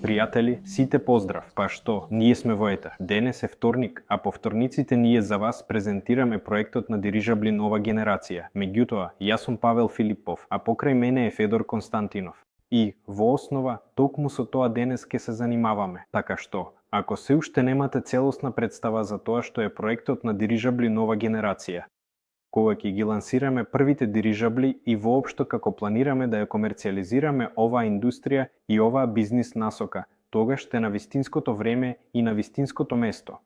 Пријатели, сите поздрав, па што, ние сме во Етер. Денес е вторник, а по вторниците ние за вас презентираме проектот на дирижабли нова генерација. Меѓутоа, јас сум Павел Филипов, а покрај мене е Федор Константинов. И, во основа, токму со тоа денес ке се занимаваме. Така што, ако се уште немате целосна представа за тоа што е проектот на дирижабли нова генерација, кога ќе ги лансираме првите дирижабли и воопшто како планираме да ја комерцијализираме оваа индустрија и оваа бизнис насока, тогаш сте на вистинското време и на вистинското место.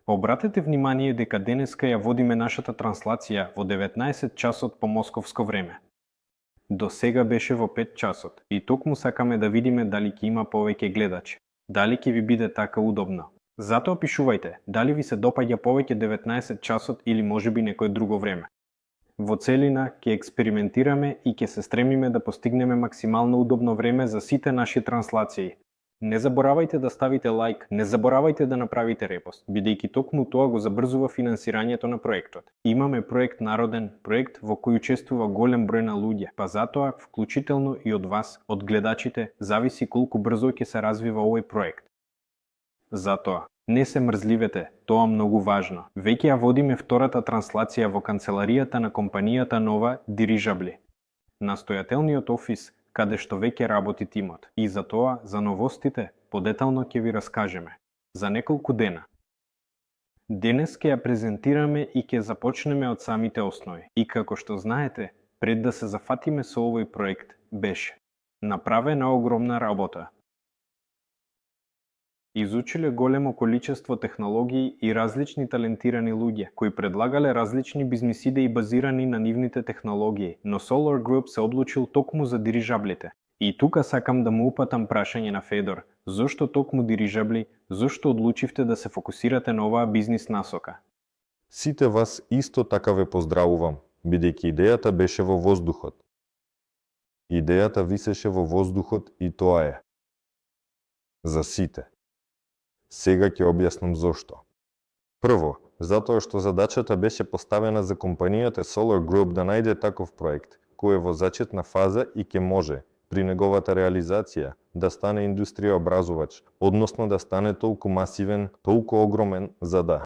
Обратете внимание дека денеска ја водиме нашата транслација во 19 часот по московско време. До сега беше во 5 часот и токму сакаме да видиме дали ќе има повеќе гледачи, дали ќе ви биде така удобно. Затоа пишувајте, дали ви се допаѓа повеќе 19 часот или можеби некое друго време. Во целина ќе експериментираме и ќе се стремиме да постигнеме максимално удобно време за сите наши транслации. Не заборавајте да ставите лайк, не заборавајте да направите репост, бидејќи токму тоа го забрзува финансирањето на проектот. Имаме проект народен, проект во кој учествува голем број на луѓе, па затоа, вклучително и од вас, од гледачите, зависи колку брзо ќе се развива овој проект. Затоа, не се мрзливете, тоа многу важно. Веќе ја водиме втората транслација во канцеларијата на компанијата Нова Дирижабли, настојателниот офис каде што веќе работи тимот. И за тоа, за новостите, подетално ќе ви раскажеме. За неколку дена. Денес ќе ја презентираме и ќе започнеме од самите основи. И како што знаете, пред да се зафатиме со овој проект, беше направена огромна работа. Изучиле големо количество технологии и различни талентирани луѓе, кои предлагале различни бизнис идеи базирани на нивните технологии, но Solar Group се одлучил токму за дирижаблите. И тука сакам да му упатам прашање на Федор, зошто токму дирижабли, зошто одлучивте да се фокусирате на оваа бизнис насока? Сите вас исто така ве поздравувам, бидејќи идејата беше во воздухот. Идејата висеше во воздухот и тоа е. За сите. Сега ќе објаснам зошто. Прво, затоа што задачата беше поставена за компанијата Solar Group да најде таков проект, кој е во зачетна фаза и ќе може, при неговата реализација, да стане индустрија образувач, односно да стане толку масивен, толку огромен, за да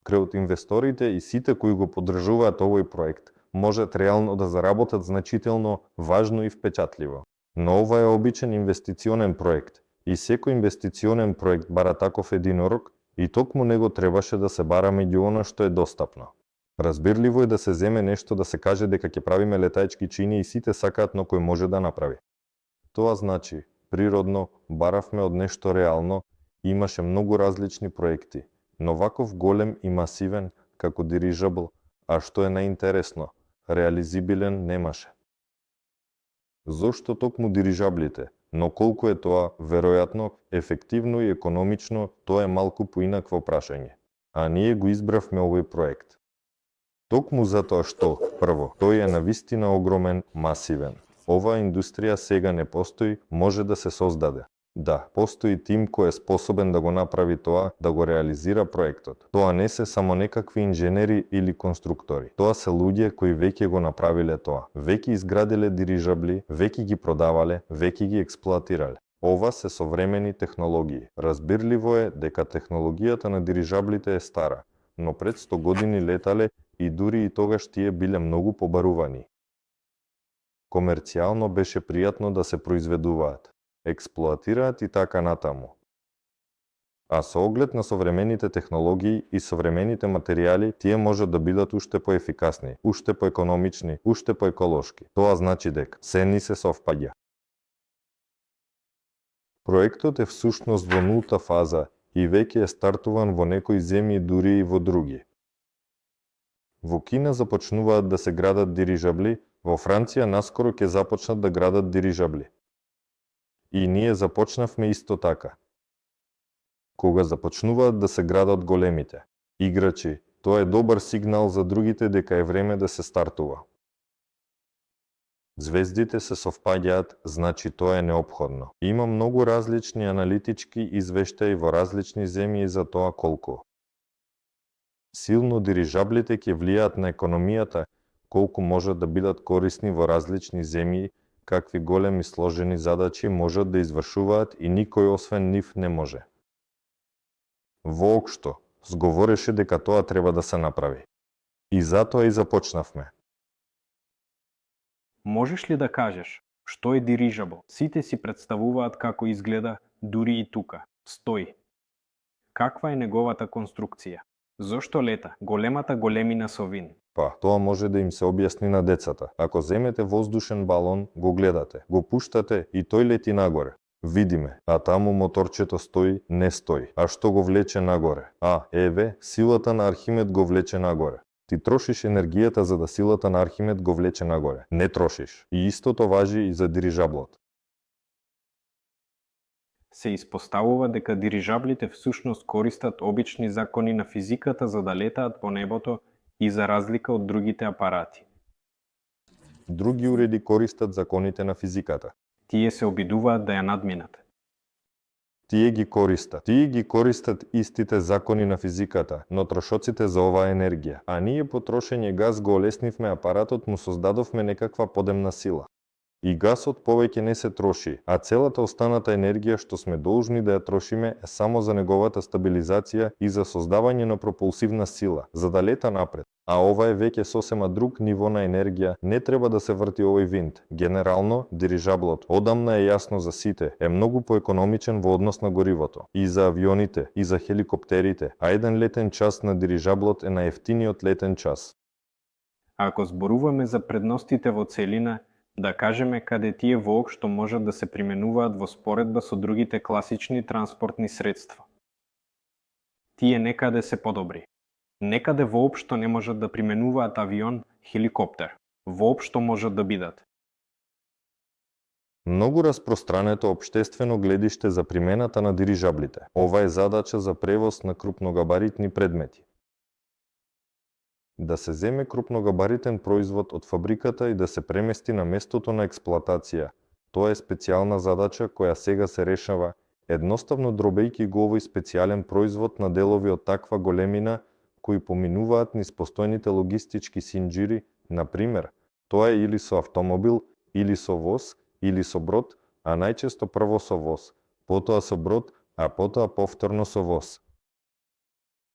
крај инвесторите и сите кои го поддржуваат овој проект, можат реално да заработат значително, важно и впечатливо. Но ова е обичен инвестиционен проект, и секој инвестиционен проект бара таков единорог, и токму него требаше да се бара меѓу она што е достапно. Разбирливо е да се земе нешто да се каже дека ќе правиме летаечки чини и сите сакаат, но кој може да направи. Тоа значи, природно, баравме од нешто реално, имаше многу различни проекти, но ваков голем и масивен, како дирижабл, а што е најинтересно, реализибилен немаше. Зошто токму дирижаблите? Но колку е тоа, веројатно, ефективно и економично, тоа е малку поинакво прашање. А ние го избравме овој проект. Токму затоа што, прво, тој е навистина огромен, масивен. Оваа индустрија сега не постои, може да се создаде. Да, постои тим кој е способен да го направи тоа, да го реализира проектот. Тоа не се само некакви инженери или конструктори. Тоа се луѓе кои веќе го направиле тоа. Веќе изградиле дирижабли, веќе ги продавале, веќе ги експлоатирале. Ова се современи технологии. Разбирливо е дека технологијата на дирижаблите е стара, но пред 100 години летале и дури и тогаш тие биле многу побарувани. Комерцијално беше пријатно да се произведуваат, експлоатираат и така натаму. А со оглед на современите технологии и современите материјали, тие можат да бидат уште поефикасни, уште поекономични, уште поеколошки. Тоа значи дека се ни се совпаѓа. Проектот е всушност во нулта фаза и веќе е стартуван во некои земји, дури и во други. Во Кина започнуваат да се градат дирижабли, во Франција наскоро ќе започнат да градат дирижабли. И ние започнавме исто така. Кога започнуваат да се градат големите играчи, тоа е добар сигнал за другите дека е време да се стартува. Звездите се совпаѓаат, значи тоа е неопходно. Има многу различни аналитички извештаи во различни земји за тоа колку силно дирижаблите ќе влијаат на економијата, колку можат да бидат корисни во различни земји, какви големи сложени задачи можат да извршуваат и никој освен нив не може. Воопшто, зговореше дека тоа треба да се направи. И затоа и започнавме. Можеш ли да кажеш што е дирижабл? Сите си представуваат како изгледа дури и тука. Стои. Каква е неговата конструкција? Зошто лета? Големата големина со вин. Па, тоа може да им се објасни на децата. Ако земете воздушен балон, го гледате, го пуштате и тој лети нагоре. Видиме, а таму моторчето стои, не стои. А што го влече нагоре? Еве, силата на Архимед го влече нагоре. Ти трошиш енергијата за да силата на Архимед го влече нагоре. Не трошиш. И истото важи и за дирижаблот. Се испоставува дека дирижаблите всушност користат обични закони на физиката за да летаат по небото и за разлика од другите апарати. Други уреди користат законите на физиката. Тие се обидуваат да ја надминат. Тие ги користат истите закони на физиката, но трошоците за оваа енергија, а ние по трошење газ го олеснивме апаратот, му создадовме некаква подемна сила. И гасот повеќе не се троши, а целата останата енергија што сме должни да ја трошиме е само за неговата стабилизација и за создавање на пропулсивна сила, за да лета напред. А ова е веќе сосема друг ниво на енергија, не треба да се врти овој винт. Генерално, дирижаблот, одамна е јасно за сите, е многу поекономичен во однос на горивото. И за авионите, и за хеликоптерите, а еден летен час на дирижаблот е најефтиниот летен час. Ако зборуваме за предностите во целина, да кажеме каде тие воопшто можат да се применуваат во споредба со другите класични транспортни средства. Тие некаде се подобри. Некаде воопшто не можат да применуваат авион, хеликоптер. Воопшто можат да бидат. Многу распространето општествено гледиште за примената на дирижаблите. Ова е задача за превоз на крупногабаритни предмети. Да се земе крупногабаритен производ од фабриката и да се премести на местото на експлоатација. Тоа е специјална задача која сега се решава, едноставно дробејќи го овој специјален производ на делови од таква големина кои поминуваат низ постојните логистички синџири, например, тоа е или со автомобил, или со воз, или со брод, а најчесто прво со воз, потоа со брод, а потоа повторно со воз.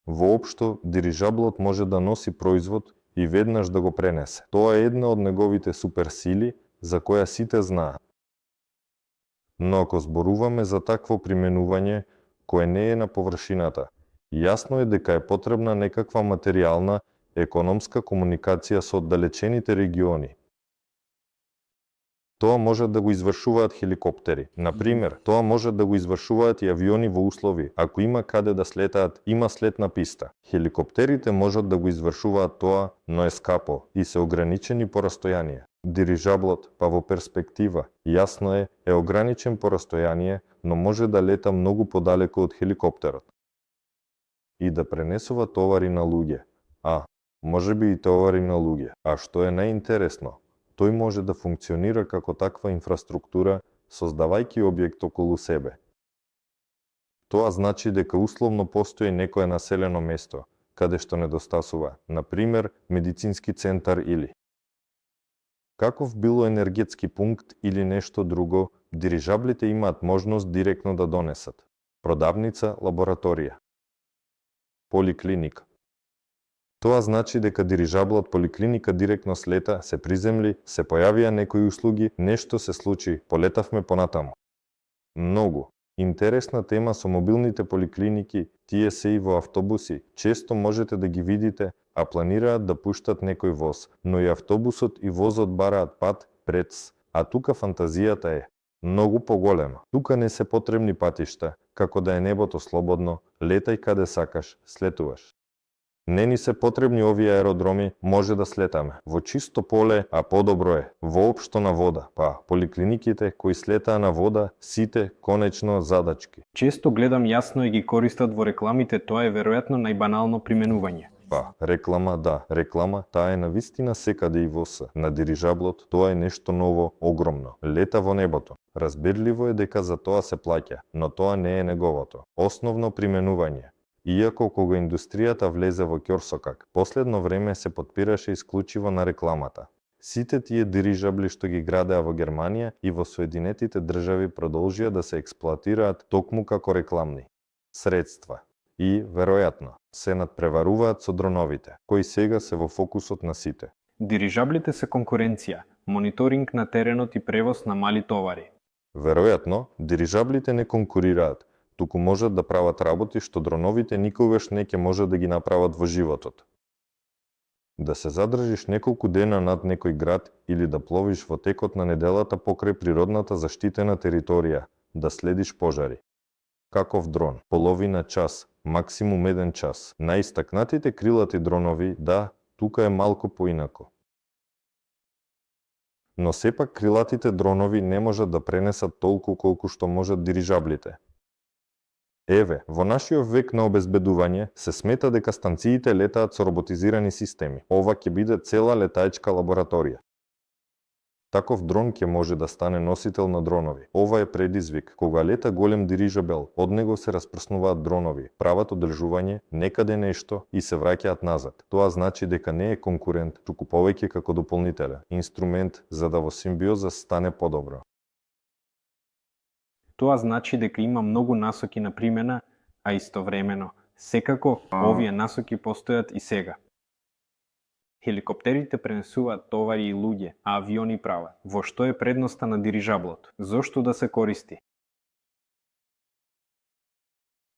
Воопшто, дирижаблот може да носи производ и веднаш да го пренесе. Тоа е една од неговите суперсили, за која сите знаат. Но ако зборуваме за такво применување, кое не е на површината, јасно е дека е потребна некаква материјална, економска комуникација со оддалечените региони. Тоа може да го извршуваат хеликоптери. Например, тоа може да го извршуваат и авиони во услови, ако има каде да слетаат, има слетна писта. Хеликоптерите можат да го извршуваат тоа, но е скапо и се ограничени по растојание. Дирижаблот, па во перспектива, јасно е ограничен по растојание, но може да лета многу подалеку од хеликоптерот. И да пренесува товари на луѓе. Можеби и товари на луѓе. А што е најинтересно, тој може да функционира како таква инфраструктура, создавајќи објект околу себе. Тоа значи дека условно постои некое населено место, каде што недостасува, например, медицински центар или каков било енергетски пункт или нешто друго, дирижаблите имаат можност директно да донесат. Продавница, лабораторија, поликлиника. Тоа значи дека дирижаблот поликлиника директно слета, се приземли, се појавија некои услуги, нешто се случи, полетавме понатаму. Многу интересна тема со мобилните поликлиники, тие се и во автобуси, често можете да ги видите, а планираат да пуштат некој воз, но и автобусот и возот бараат пат, прец, а тука фантазијата е многу поголема. Тука не се потребни патишта, како да е небото слободно, летај каде сакаш, слетуваш. Не ни се потребни овие аеродроми, може да слетаме. Во чисто поле, а подобро е, воопшто на вода. Поликлиниките кои слетаа на вода, сите, конечно, задачки. Често гледам јасно и ги користат во рекламите, тоа е веројатно најбанално применување. Реклама, да, реклама, таа е навистина секаде и во се. На дирижаблот, тоа е нешто ново, огромно. Лета во небото. Разбирливо е дека за тоа се плаќа, но тоа не е неговото основно применување. Иако кога индустријата влезе во ќорсокак, последно време се потпираше исклучиво на рекламата. Сите тие дирижабли што ги градеа во Германија и во Соединетите држави продолжија да се експлоатираат токму како рекламни средства и, веројатно, се надпреваруваат со дроновите, кои сега се во фокусот на сите. Дирижаблите се конкуренција, мониторинг на теренот и превоз на мали товари. Веројатно, дирижаблите не конкурираат, туку можат да прават работи што дроновите никогаш не ќе можат да ги направат во животот. Да се задржиш неколку дена над некој град или да пловиш во текот на неделата покрај природната заштитена територија, да следиш пожари. Каков дрон? Половина час, максимум 1 час. Најистакнатите крилати дронови, да, тука е малку поинако. Но сепак крилатите дронови не можат да пренесат толку колку што можат дирижаблите. Еве, во нашиот век на обезбедување се смета дека станциите летаат со роботизирани системи. Ова ќе биде цела летаечка лабораторија. Таков дрон ќе може да стане носител на дронови. Ова е предизвик. Кога лета голем дирижабел, од него се распрснуваат дронови, прават одржување, некаде нешто и се враќаат назад. Тоа значи дека не е конкурент, туку повеќе како дополнителен инструмент за да во симбиоза стане подобро. Тоа значи дека има многу насоки на примена, а истовремено, секако, овие насоки постојат и сега. Хеликоптерите пренесуваат товари и луѓе, а авиони прават. Во што е предноста на дирижаблот? Зошто да се користи?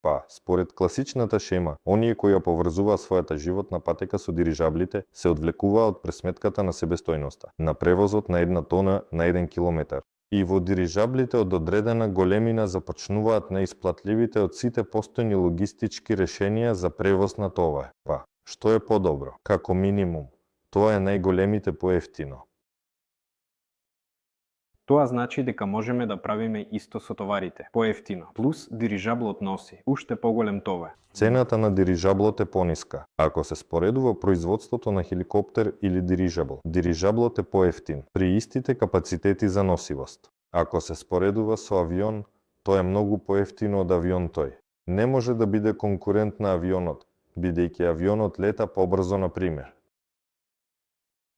Па, според класичната шема, оние кои ја поврзуваат својата животна патека со дирижаблите се одвлекуваат од пресметката на себестојноста, на превозот на 1 тона на 1 километар. И во дирижаблите од одредена големина започнуваат наисплатливите од сите постојни логистички решенија за превоз на товар. Па, што е подобро? Како минимум, тоа е најголемите поевтино. Тоа значи дека можеме да правиме исто со товарите, поевтино, плюс дирижаблот носи уште поголем товар. Цената на дирижаблот е пониска. Ако се споредува производството на хеликоптер или дирижабл, дирижаблот е поевтин при истите капацитети за носивост. Ако се споредува со авион, тоа е многу поевтино од авион тој. Не може да биде конкурент на авионот, бидејќи авионот лета побрзо на пример.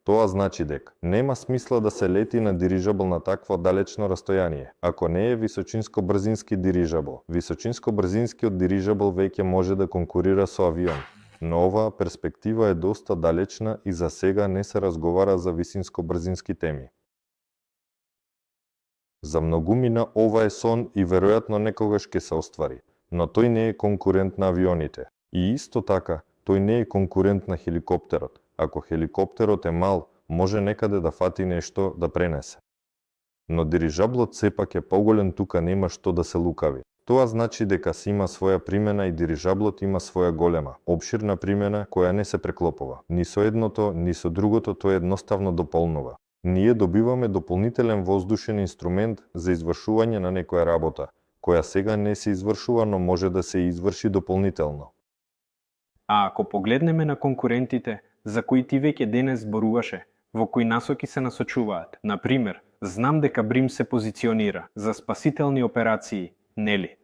Тоа значи дека нема смисла да се лети на дирижабл на такво далечно растојание, ако не е височинско-брзински дирижабл. Височинско-брзинскиот дирижабл веќе може да конкурира со авион, но оваа перспектива е доста далечна и за сега не се разговара за висинско-брзински теми. За многумина ова е сон и веројатно некогаш ќе се оствари, но тој не е конкурент на авионите. И исто така, тој не е конкурент на хеликоптерот. Ако хеликоптерот е мал, може некаде да фати нешто да пренесе. Но дирижаблот сепак е поголем, тука нема што да се лукави. Тоа значи дека си има своја примена и дирижаблот има своја голема, обширна примена која не се преклопува. Ни со едното, ни со другото тој едноставно дополнува. Ние добиваме дополнителен воздушен инструмент за извршување на некоја работа, која сега не се извршува, но може да се изврши дополнително. А ако погледнеме на конкурентите, за кои ти веќе денес зборуваше, во кои насоки се насочуваат. Например, знам дека Брим се позиционира за спасителни операции, нели?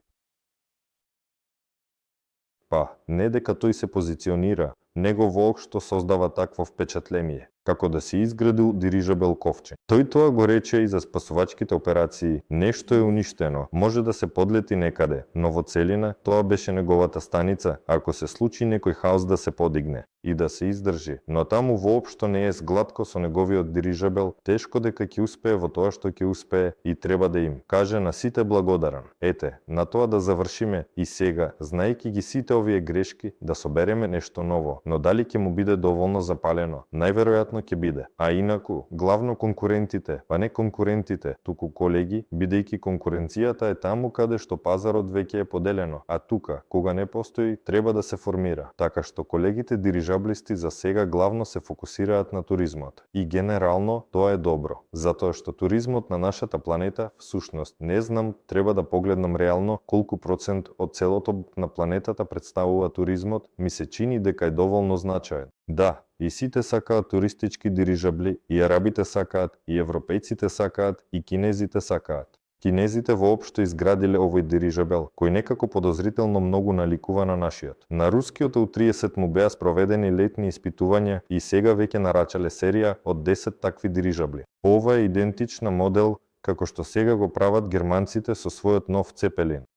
Па, не дека тој се позиционира, него воопшто создава такво впечатление, како да се изградил дирижабел ковчег. Тој тоа го рече и за спасувачките операции. Нешто е уништено, може да се подлети некаде, но во целина тоа беше неговата станица, ако се случи некој хаос да се подигне и да се издржи. Но таму воопшто не е сгладко со неговиот дирижабел, тешко дека ќе успее во тоа што ќе успее и треба да им каже на сите благодарен. Ете, на тоа да завршиме и сега, знаејќи ги сите овие грешки, да собереме нешто ново. Но дали ќе му биде доволно запалено? Најверојатно ќе биде. А инаку, главно конкурентите, па не конкурентите, туку колеги, бидејќи конкуренцијата е таму каде што пазарот веќе е поделено, а тука, кога не постои, треба да се формира. Така што колегите дирижаблисти за сега главно се фокусираат на туризмот. И генерално тоа е добро, затоа што туризмот на нашата планета, всушност, не знам, треба да погледнам реално колку процент од целото на планетата представува туризмот, ми се чини дека е доволно значаен. Да, и сите сакаат туристички дирижабли, и арабите сакаат, и европејците сакаат, и кинезите сакаат. Кинезите воопшто изградиле овој дирижабел, кој некако подозрително многу наликува на нашиот. На рускиот У-30 му беа спроведени летни испитувања и сега веќе нарачале серија од 10 такви дирижабли. Ова е идентична модел како што сега го прават германците со својот нов Цепелин.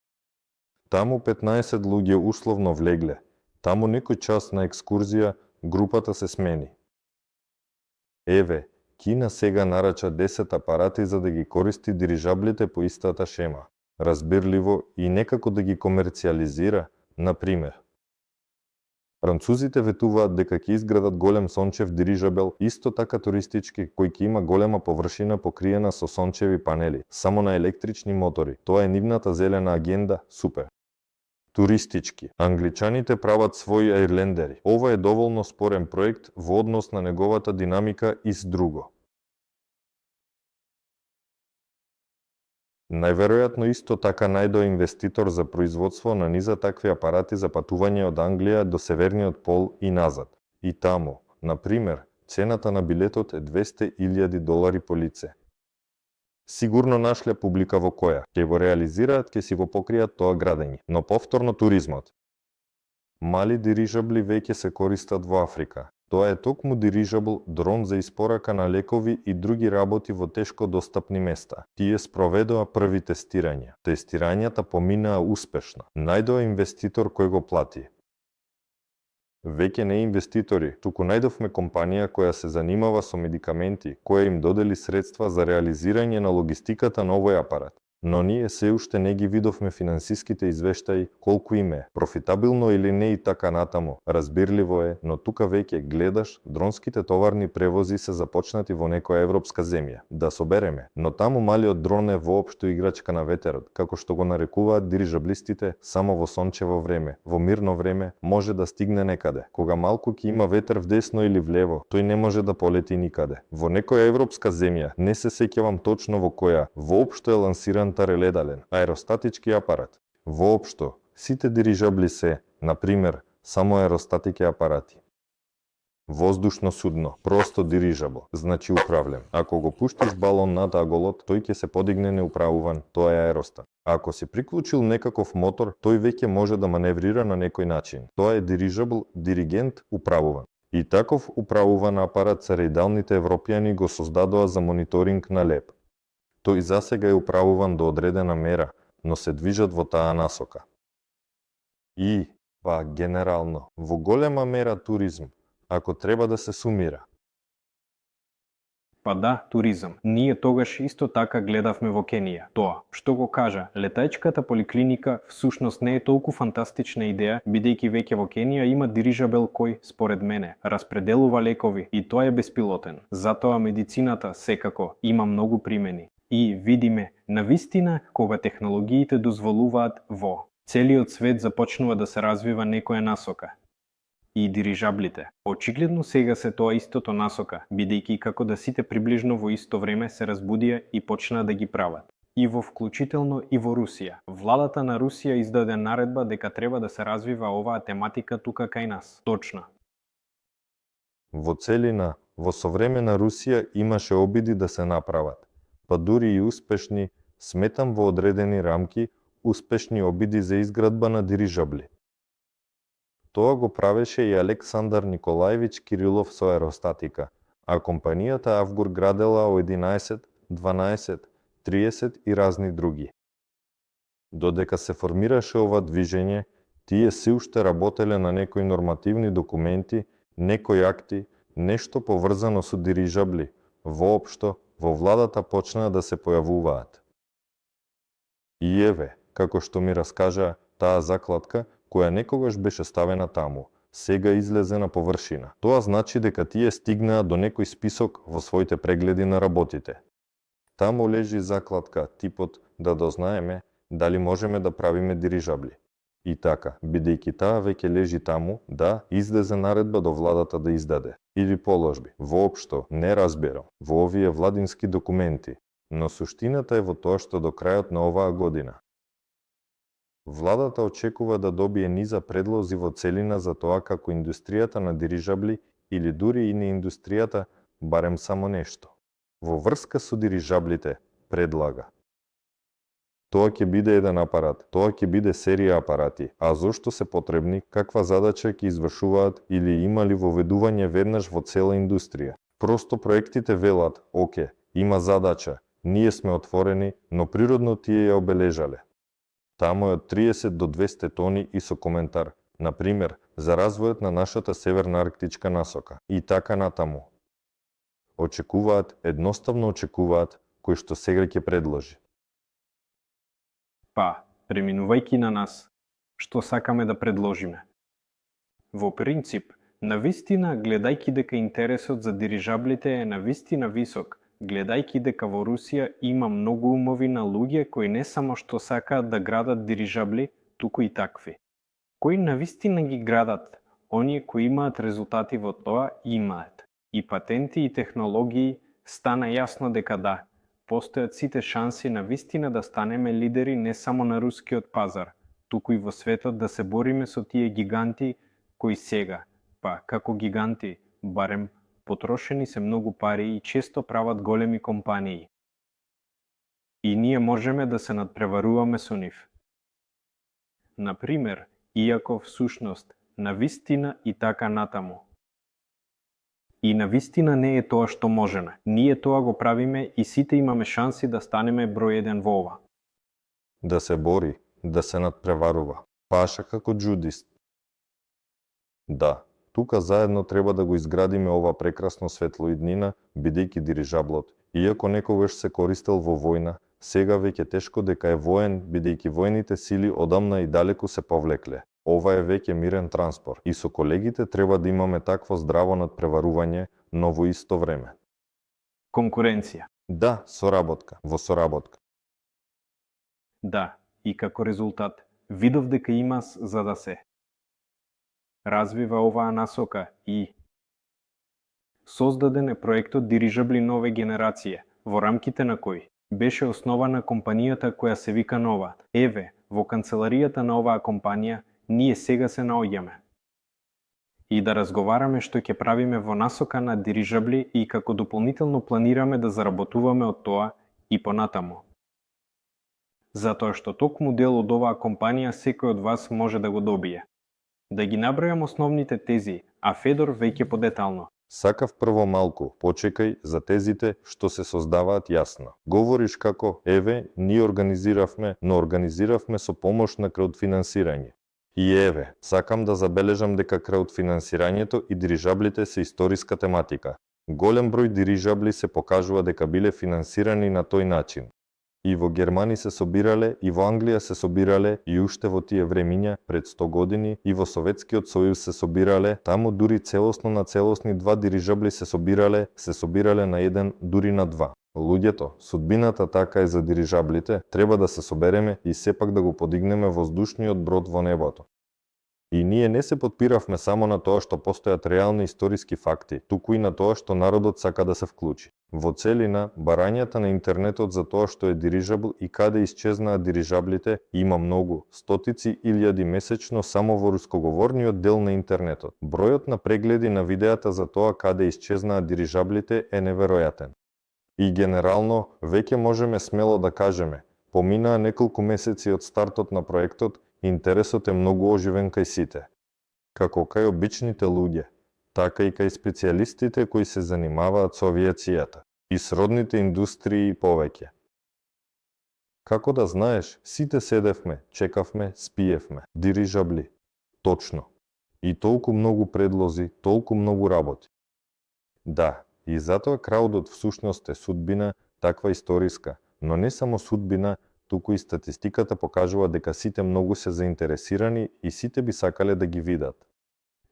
Таму 15 луѓе условно влегле. Таму некој час на екскурзија групата се смени. Еве, Кина сега нарача 10 апарати за да ги користи дирижаблите по истата шема. Разбирливо и некако да ги комерцијализира, например. Французите ветуваат дека ќе изградат голем сончев дирижабел, исто така туристички, кој ќе има голема површина покриена со сончеви панели, само на електрични мотори. Тоа е нивната зелена агенда, супер. Туристички. Англичаните прават своји аирлендери. Ова е доволно спорен проект во однос на неговата динамика и с друго. Најверојатно исто така најдоа инвеститор за производство на низа такви апарати за патување од Англија до Северниот пол и назад. И таму, например, цената на билетот е $200,000 по лице. Сигурно нашле публика во која ќе го реализираат, ќе си го покријат тоа градење, но повторно туризмот. Мали дирижабли веќе се користат во Африка. Тоа е токму дирижабл дрон за испорака на лекови и други работи во тешко достапни места. Тие спроведоа први тестирања. Тестирањата поминаа успешно. Најдоа инвеститор кој го плати. Веќе не инвеститори, туку најдовме компанија која се занимава со медикаменти, која им додели средства за реализирање на логистиката на овој апарат. Но ние се уште не ги видовме финансиските извештаи, колку им е, профитабилно или не и така натаму. Разбирливо е, но тука веќе гледаш, дронските товарни превози се започнати во некоја европска земја. Да собереме, но таму малиот дрон е воопшто играчка на ветерот, како што го нарекуваат дирижаблистите, само во сончево време. Во мирно време може да стигне некаде. Кога малку ќе има ветер вдесно или влево, тој не може да полети никаде. Во некоја европска земја, не се сеќавам точно во која, воопшто е лансиран тареледален, аеростатички апарат. Воопшто, сите дирижабли се, например, само аеростатики апарати. Воздушно судно, просто дирижабл, значи управлем. Ако го пуштиш балон над аголот, тој ќе се подигне неуправуван, тоа е аеростат. Ако си приклучил некаков мотор, тој веќе може да маневрира на некој начин. Тоа е дирижабл, диригент, управуван. И таков управуван апарат цареидалните европјани го создадоа за мониторинг на леб. Тој засега е управуван до одредена мера, но се движат во таа насока. И, генерално, во голема мера туризм, ако треба да се сумира. Па да, туризам. Ние тогаш исто така гледавме во Кенија. Тоа, што го кажа, летаичката поликлиника всушност не е толку фантастична идеја, бидејќи веќе во Кенија има дирижабел кој, според мене, распределува лекови и тоа е беспилотен. Затоа медицината секако има многу примени. И видиме, навистина, кога технологиите дозволуваат во целиот свет започнува да се развива некоја насока. И дирижаблите. Очигледно сега се тоа истото насока, бидејќи како да сите приближно во исто време се разбудија и почнаа да ги прават. И во вклучително и во Русија. Владата на Русија издаде наредба дека треба да се развива оваа тематика тука кај нас. Точно. Во целина, во современа Русија имаше обиди да се направат, па дури и успешни, сметам во одредени рамки, успешни обиди за изградба на дирижабли. Тоа го правеше и Александар Николаевич Кирилов со аеростатика, а компанијата Авгур градела О-11, 12, 30 и разни други. Додека се формираше ова движење, тие се уште работеле на некои нормативни документи, некои акти, нешто поврзано со дирижабли, воопшто, во владата почнаа да се појавуваат. И еве, како што ми раскажа, таа закладка, која некогаш беше ставена таму, сега излезе на површина. Тоа значи дека тие стигнаа до некој список во своите прегледи на работите. Таму лежи закладка, типот да дознаеме дали можеме да правиме дирижабли. И така, бидејќи таа веќе лежи таму, да, излезе наредба до владата да издаде. Или положби, воопшто, не разберам, во овие владински документи, но суштината е во тоа што до крајот на оваа година владата очекува да добие низа предлози во целина за тоа како индустријата на дирижабли или дури и не индустријата, барем само нешто. Во врска со дирижаблите, предлага Тоа ќе биде еден апарат, тоа ќе биде серија апарати, а зошто се потребни, каква задача ќе извршуваат или има ли воведување веднаш во цела индустрија. Просто проектите велат, оке, има задача, ние сме отворени, но природно тие ја обележале. Таму е од 30 до 200 тони и со коментар, например, за развојот на нашата северна арктичка насока и така натаму. Очекуваат, едноставно очекуваат, кој што сега ќе предложи. Па, преминувајќи на нас, што сакаме да предложиме. Во принцип, навистина, гледајќи дека интересот за дирижаблите е навистина висок, гледајќи дека во Русија има многу умови на луѓе кои не само што сакаат да градат дирижабли, туку и такви. Кои навистина ги градат, оние кои имаат резултати во тоа имаат. И патенти и технологии, стана јасно дека да, постојат сите шанси на вистина да станеме лидери не само на рускиот пазар, туку и во светот да се бориме со тие гиганти кои сега, па како гиганти, барем потрошени се многу пари и често прават големи компании. И ние можеме да се надпреваруваме со нив. Например, иако всушност, навистина и така натаму. И навистина не е тоа што можеме. Ние тоа го правиме и сите имаме шанси да станеме број еден во ова. Да се бори, да се надпреварува. Паша како джудист. Да, тука заедно треба да го изградиме ова прекрасно светло иднина, бидејќи дирижаблот, иако некогаш се користел во војна, сега веќе тешко дека е воен, бидејќи војните сили одамна и далеку се повлекле. Ова е веќе мирен транспорт и со колегите треба да имаме такво здраво надпреварување, но во исто време. Конкуренција. Да, соработка, во соработка. Да, и како резултат, видов дека има за да се развива оваа насока и создаден е проектот Дирижабли нове генерација, во рамките на кој беше основана компанијата која се вика Нова. Еве, во канцеларијата на оваа компанија ние сега се наоѓаме. И да разговараме што ќе правиме во насока на дирижабли и како дополнително планираме да заработуваме од тоа и понатаму. Затоа што токму дел од оваа компанија секој од вас може да го добие. Да ги набројам основните тези, а Федор веќе подетално. Сакав прво малку, почекај за тезите што се создаваат јасно. Говориш како, еве, ние организиравме, но организиравме со помош на краудфинансирање. И еве, сакам да забележам дека краудфинансирањето и дирижаблите се историска тематика. Голем број дирижабли се покажува дека биле финансирани на тој начин. И во Германи се собирале, и во Англија се собирале, и уште во тие времиња, пред 100 години, и во Советскиот сојуз се собирале, таму дури целосно на целосни 2 дирижабли се собирале на еден, дури на 2. Луѓето, судбината така е за дирижаблите, треба да се собереме и сепак да го подигнеме воздушниот брод во небото. И ние не се подпиравме само на тоа што постојат реални историски факти, туку и на тоа што народот сака да се вклучи. Во целина, барањата на интернетот за тоа што е дирижабл и каде исчезнаат дирижаблите има многу, стотици илјади месечно само во рускоговорниот дел на интернетот. Бројот на прегледи на видеата за тоа каде исчезнаат дирижаблите е неверојатен. И генерално, веќе можеме смело да кажеме, поминаа неколку месеци од стартот на проектот, интересот е многу оживен кај сите. Како кај обичните луѓе, така и кај специјалистите кои се занимаваат со авиацијата и сродните индустрии повеќе. Како да знаеш, сите седевме, чекавме, спиевме, дирижабли. Точно. И толку многу предлози, толку многу работи. Да, и затоа краудот всушност е судбина, таква историска, но не само судбина, туку и статистиката покажува дека сите многу се заинтересирани и сите би сакале да ги видат.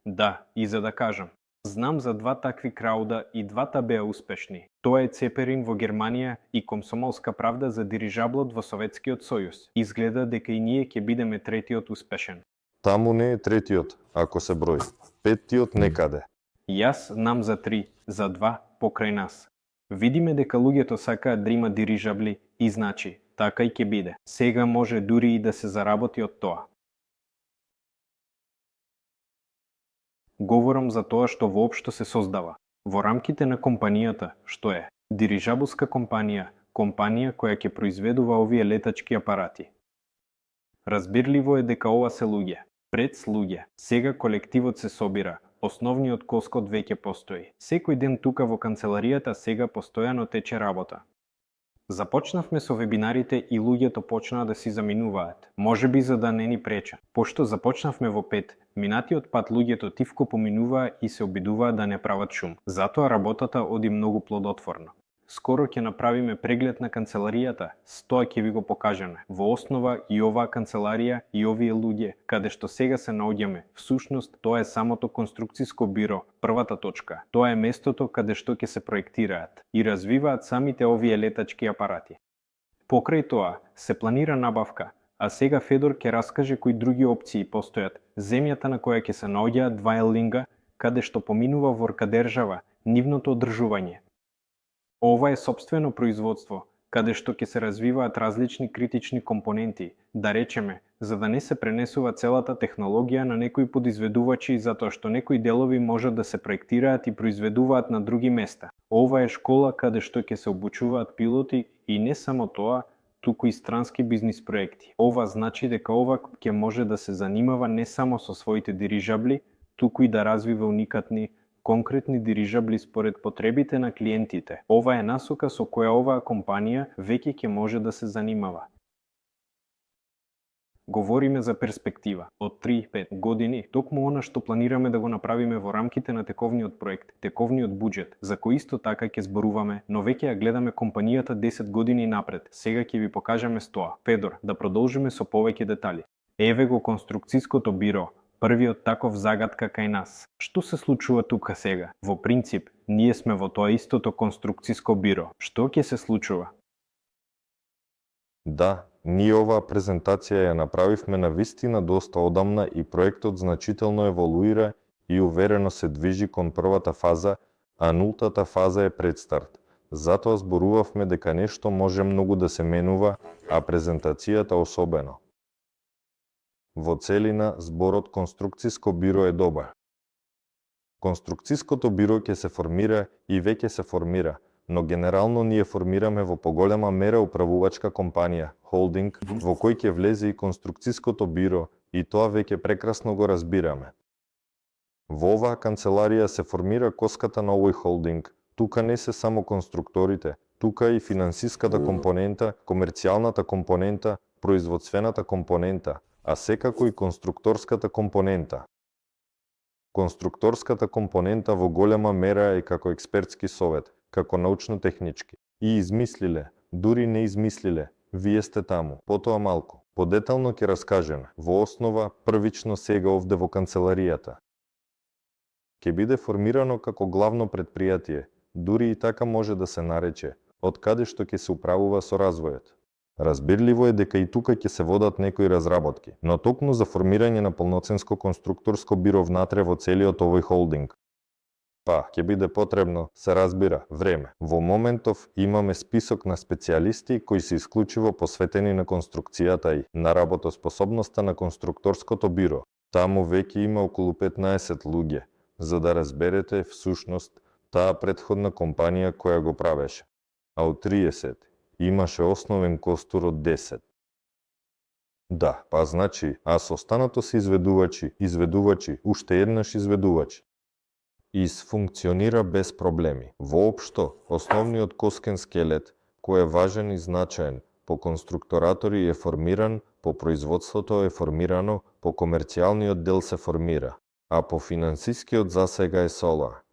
Да, и за да кажам, знам за 2 такви крауда и двата беа успешни. Тоа е Цеперин во Германија и Комсомолска правда за дирижаблот во Советскиот сојуз. Изгледа дека и ние ќе бидеме третиот успешен. Таму не е третиот, ако се брои. 5-тиот некаде. Јас знам за 3, за 2 покрај нас. Видиме дека луѓето сакаат да има дирижабли и значи, така и ќе биде. Сега може дури и да се заработи од тоа. Говорам за тоа што воопшто се создава. Во рамките на компанијата, што е дирижаблска компанија, компанија која ќе произведува овие летачки апарати. Разбирливо е дека ова се луѓе. Пред луѓе. Сега колективот се собира. Основниот коскот веќе постои. Секој ден тука во канцеларијата сега постојано тече работа. Започнавме со вебинарите и луѓето почнаа да си заминуваат. Можеби за да не ни пречат. Пошто започнавме во 5, минатиот пат луѓето тивко поминуваа и се обидуваа да не прават шум. Затоа работата оди многу плодотворно. Скоро ќе направиме преглед на канцеларијата, тоа ќе ви го покажеме. Во основа и оваа канцеларија и овие луѓе, каде што сега се наоѓаме, всушност тоа е самото конструкциско биро, првата точка. Тоа е местото каде што ќе се проектираат и развиваат самите овие летачки апарати. Покрај тоа, се планира набавка, а сега Федор ќе раскаже кои други опции постојат. Земјата на која ќе се наоѓаат два елинга, каде што поминува во рка држава, нивното одржување. Ова е сопствено производство, каде што ќе се развиваат различни критични компоненти, да речеме, за да не се пренесува целата технологија на некои подизведувачи затоа што некои делови можат да се проектираат и произведуваат на други места. Ова е школа каде што ќе се обучуваат пилоти и не само тоа, туку и странски бизнис проекти. Ова значи дека ова ќе може да се занимава не само со своите дирижабли, туку и да развива уникатни конкретни дирижабли според потребите на клиентите. Ова е насока со која оваа компанија веќе ќе може да се занимава. Говориме за перспектива. Од 3-5 години, токму она што планираме да го направиме во рамките на тековниот проект, тековниот буџет, за кој исто така ќе зборуваме, но веќе ја гледаме компанијата 10 години напред. Сега ќе ви покажеме тоа. Федор, да продолжиме со повеќе детали. Еве го конструкциското биро, првиот таков загадка кај нас. Што се случува тука сега? Во принцип, ние сме во тоа истото конструкциско биро. Што ќе се случува? Да, ние оваа презентација ја направивме на вистина доста одамна и проектот значително еволуира и уверено се движи кон првата фаза, а нултата фаза е предстарт. Затоа зборувавме дека нешто може многу да се менува, а презентацијата особено. Во целина, зборот конструкциско биро е добар. Конструкциското биро ќе се формира и веќе се формира, но генерално ние формираме во поголема мера управувачка компанија, холдинг, во кој ќе влезе и конструкциското биро, и тоа веќе прекрасно го разбираме. Во оваа канцеларија се формира коската на овој холдинг. Тука не се само конструкторите, тука и финансиската компонента, комерцијалната компонента, производствената компонента, а секако и конструкторската компонента. Конструкторската компонента во голема мера е како експертски совет, како научно-технички. И измислиле, дури не измислиле, вие сте таму. Потоа малку. Подетално ќе раскажеме. Во основа, првично сега овде во канцеларијата. Ќе биде формирано како главно предпријатие, дури и така може да се нарече, од каде што ќе се управува со развојот. Разбирливо е дека и тука ќе се водат некои разработки, но токму за формирање на полноценско конструкторско биро внатре во целиот овој холдинг. Па, ќе биде потребно, се разбира, време. Во моментов имаме список на специјалисти кои се исклучиво посветени на конструкцијата и на работоспособноста на конструкторското биро. Таму веќе има околу 15 луѓе, за да разберете всушност таа претходна компанија која го правеше. А од 30 имаше основен костур од 10. Да, па значи, а со останато се изведувачи, уште еднаш изведувачи. Функционира без проблеми. Воопшто, основниот коскен скелет, кој е важен и значаен, по конструкторатори е формиран, по производството е формирано, по комерцијалниот дел се формира, а по финансискиот засега е солар.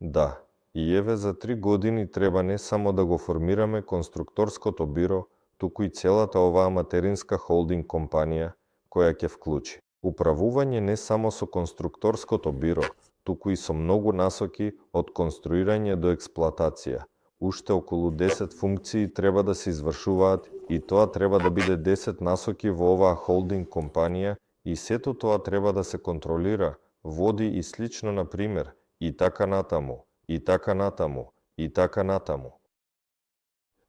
Да, и еве за 3 години треба не само да го формираме конструкторското биро, туку и целата оваа материнска холдинг компанија, која ќе вклучи управување не само со конструкторското биро, туку и со многу насоки од конструирање до експлоатација. Уште околу 10 функции треба да се извршуваат и тоа треба да биде 10 насоки во оваа холдинг компанија и сето тоа треба да се контролира, води и слично на пример, и така натаму, и така натаму, и така натаму.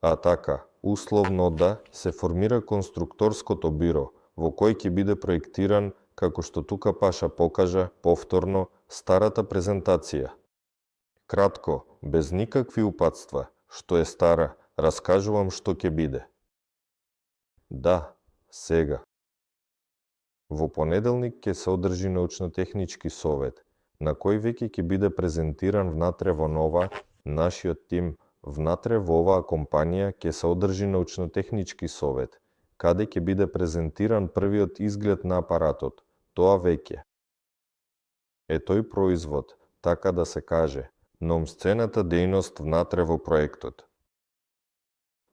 А така, условно да се формира конструкторското биро, во кој ќе биде проектиран, како што тука Паша покажа, повторно, старата презентација. Кратко, без никакви упатства, што е стара, Раскажувам што ќе биде. Да, сега. Во понеделник ќе се одржи научно-технички совет, на кој веќе ќе биде презентиран внатре во нова, нашиот тим, внатре во оваа компанија ќе се одржи научно-технички совет, каде ќе биде презентиран првиот изглед на апаратот, тоа веќе. Е тој производ, така да се каже, номсцената дејност внатре во проектот.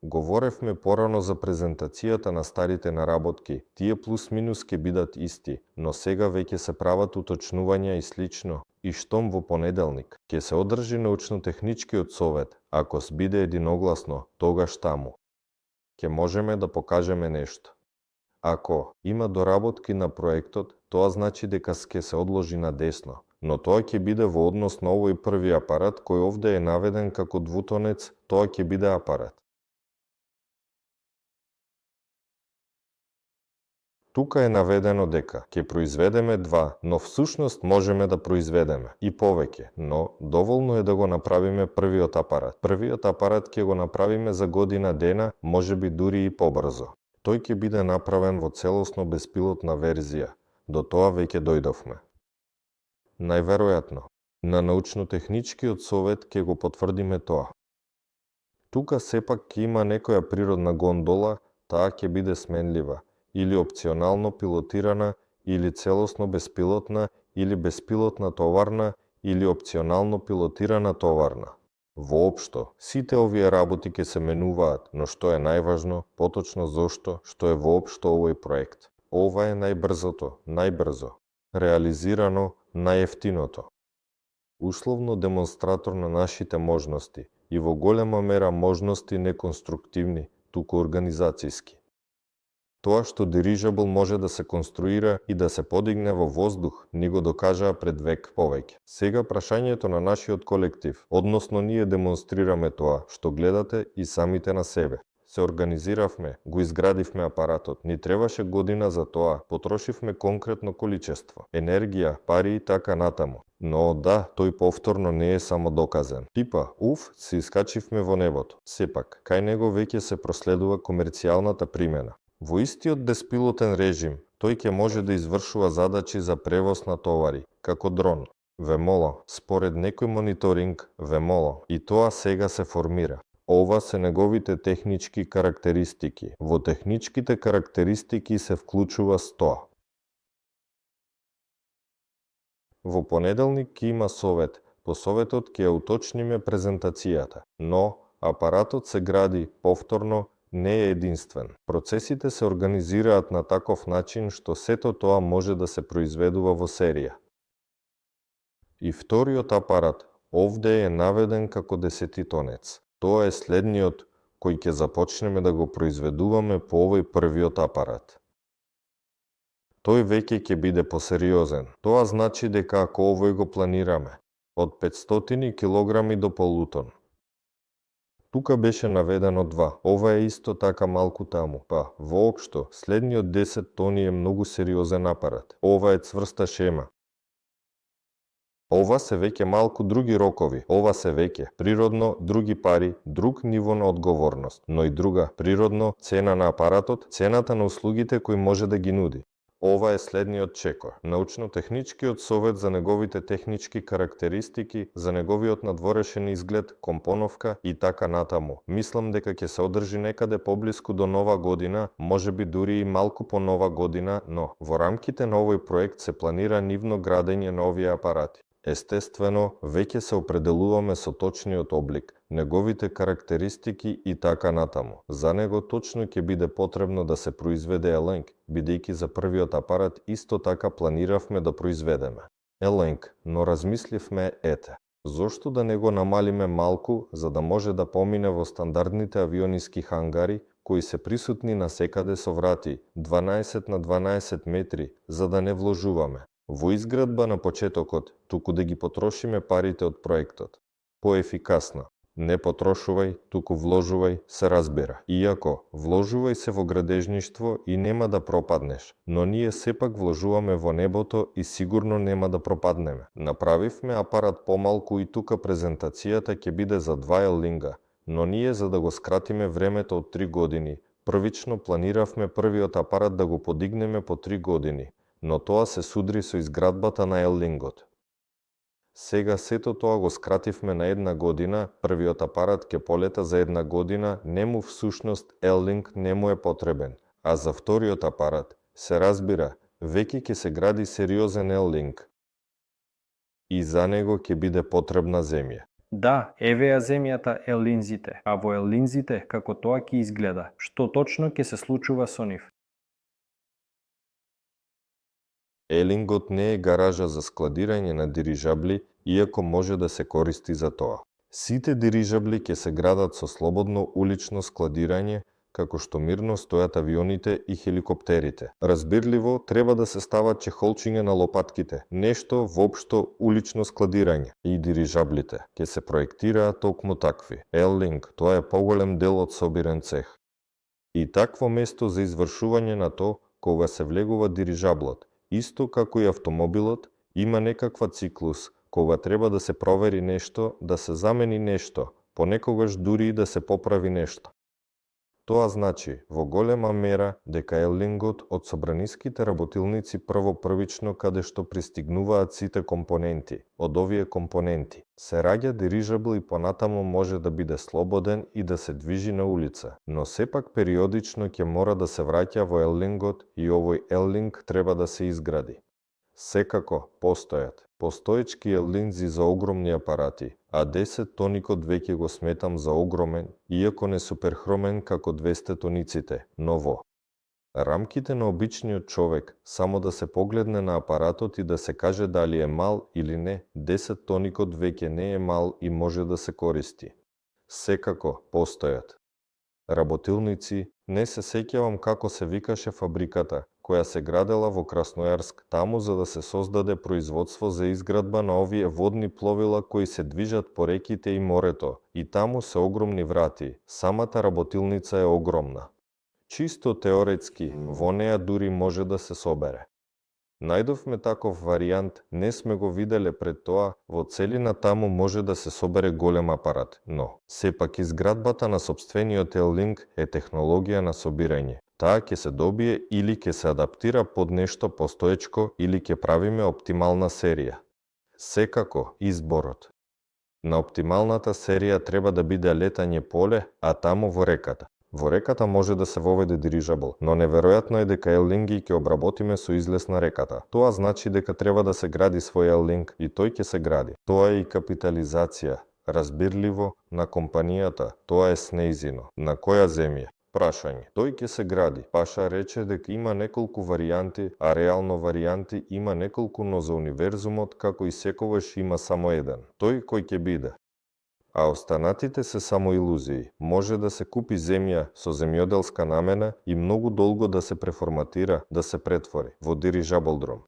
Говоревме порано за презентацијата на старите наработки, тие плюс минус ќе бидат исти, но сега веќе се прават уточнувања и слично, и штом во понеделник ќе се одржи научно-техничкиот совет, ако биде единогласно, тогаш таму ќе можеме да покажеме нешто. Ако има доработки на проектот, тоа значи дека ќе се одложи на десно, но тоа ќе биде во однос на овој први апарат кој овде е наведен како двутонец, тоа ќе биде апарат. Тука е наведено дека ќе произведеме два, но всушност можеме да произведеме и повеќе, но доволно е да го направиме првиот апарат. Првиот апарат ќе го направиме за година дена, можеби дури и побрзо. Тој ќе биде направен во целосно беспилотна верзија. До тоа веќе дојдовме. Најверојатно, на научно-техничкиот совет ќе го потврдиме тоа. Тука сепак ќе има некоја природна гондола, таа ќе биде сменлива, или опционално пилотирана, или целосно беспилотна, или беспилотна товарна, или опционално пилотирана товарна. Воопшто, сите овие работи ќе се менуваат, но што е најважно, поточно зошто, што е воопшто овој проект. Ова е најбрзо, реализирано, најефтиното. Условно демонстратор на нашите можности и во голема мера можности не конструктивни, туку организацијски. Тоа што дирижабл може да се конструира и да се подигне во воздух, ни го докажаа пред век повеќе. Сега прашањето на нашиот колектив, односно ние демонстрираме тоа што гледате и самите на себе. Се организиравме, го изградивме апаратот, ни требаше година за тоа, потрошивме конкретно количество, енергија, пари и така натаму. Но да, тој повторно не е само доказен. Типа, се искачивме во небото. Сепак, кај него веќе се проследува комерцијалната примена. Во истиот беспилотен режим, тој ќе може да извршува задачи за превоз на товари, како дрон. Вемоло, според некој мониторинг, вемоло, и тоа сега се формира. Ова се неговите технички карактеристики. Во техничките карактеристики се вклучува 100. Во понеделник ќе има совет. По советот ќе ја уточниме презентацијата, но апаратот се гради повторно, не е единствен. Процесите се организираат на таков начин што сето тоа може да се произведува во серија. И вториот апарат овде е наведен како 10-тонец. Тоа е следниот кој ќе започнеме да го произведуваме по овој првиот апарат. Тој веќе ќе биде посериозен. Тоа значи дека ако овој го планираме, од 500 килограми до полутон. Тука беше наведено 2, ова е исто така малку таму, воопшто, следниот 10 тони е многу сериозен апарат. Ова е цврста шема. Ова се веќе малку други рокови, ова се веќе природно други пари, друг ниво на одговорност, но и друга природно цена на апаратот, цената на услугите кои може да ги нуди. Ова е следниот чекор. Научно-техничкиот совет за неговите технички карактеристики, за неговиот надворешен изглед, компоновка и така натаму. Мислам дека ќе се одржи некаде поблиску до нова година, можеби дури и малку по нова година, но во рамките на овој проект се планира нивно градење на овие апарати. Естествено, веќе се определуваме со точниот облик, неговите карактеристики и така натаму. За него точно ќе биде потребно да се произведе еленк, бидејќи за првиот апарат исто така планиравме да произведеме еленк, но размисливме зошто да не го намалиме малку за да може да помине во стандардните авиониски хангари кои се присутни насекаде со врати 12 на 12 метри, за да не вложуваме во изградба на почетокот, туку да ги потрошиме парите од проектот. Поефикасно. Не потрошувај, туку вложувај, се разбира. Иако, вложувај се во градежништво и нема да пропаднеш, но ние сепак вложуваме во небото и сигурно нема да пропаднеме. Направивме апарат помалку и тука презентацијата ќе биде за 2 елинга, но ние за да го скратиме времето од 3 години, првично планиравме првиот апарат да го подигнеме по 3 години, но тоа се судри со изградбата на Еллингот. Сега сето тоа го скративме на 1 година, првиот апарат ќе полета за 1 година, нему всушност Еллинг не му е потребен, а за вториот апарат, се разбира, веќе ќе се гради сериозен Еллинг. И за него ќе биде потребна земја. Да, еве ја земјата еллинзите, а во еллинзите како тоа ќе изгледа, што точно ќе се случува со нив. Елингот не е гаража за складирање на дирижабли, иако може да се користи за тоа. Сите дирижабли ќе се градат со слободно улично складирање, како што мирно стојат авионите и хеликоптерите. Разбирливо, треба да се стават чехолчиња на лопатките, нешто воопшто улично складирање. И дирижаблите ќе се проектираат токму такви. Еллинг, тоа е поголем дел од собирен цех. И такво место за извршување на тоа, кога се влегува дирижаблот, исто како и автомобилот, има некаква циклус, кога треба да се провери нешто, да се замени нешто, понекогаш дури и да се поправи нешто. Тоа значи, во голема мера, дека Еллингот од собраниските работилници првично каде што пристигнуваат сите компоненти, од овие компоненти, се раѓа дирижабл и понатаму може да биде слободен и да се движи на улица, но сепак периодично ќе мора да се враќа во Еллингот и овој Еллинг треба да се изгради. Секако, постоечки еллинзи за огромни апарати, а 10 тоникот веќе го сметам за огромен, иако не суперхромен како 200 тониците, но во рамките на обичниот човек, само да се погледне на апаратот и да се каже дали е мал или не, 10 тоникот веќе не е мал и може да се користи. Секако, постојат работилници, не се сеќавам како се викаше фабриката, која се градела во Краснојарск, таму за да се создаде производство за изградба на овие водни пловила кои се движат по реките и морето, и таму се огромни врати, самата работилница е огромна. Чисто теоретски, во неа дури може да се собере. Најдовме таков варијант, не сме го виделе пред тоа, во целина таму може да се собере голем апарат, но сепак изградбата на сопствениот Еллинг е технологија на собирање. Таа ќе се добие или ќе се адаптира под нешто постоечко или ќе правиме оптимална серија. Секако, изборот на оптималната серија треба да биде летање поле, а таму во реката. Во реката може да се воведе дирижабл, но неверојатно е дека Еллинги ќе обработиме со излез на реката. Тоа значи дека треба да се гради свој Еллинг и тој ќе се гради. Тоа е и капитализација, разбирливо, на компанијата, тоа е снејзино. На која земја? Прашање. Тој ќе се гради. Паша рече дека има неколку варијанти, а реално варијанти има неколку, но за универзумот, како и секогаш, има само еден. Тој кој ќе биде. А останатите се само илузии. Може да се купи земја со земјоделска намена и многу долго да се преформатира, да се претвори во дирижаблдром.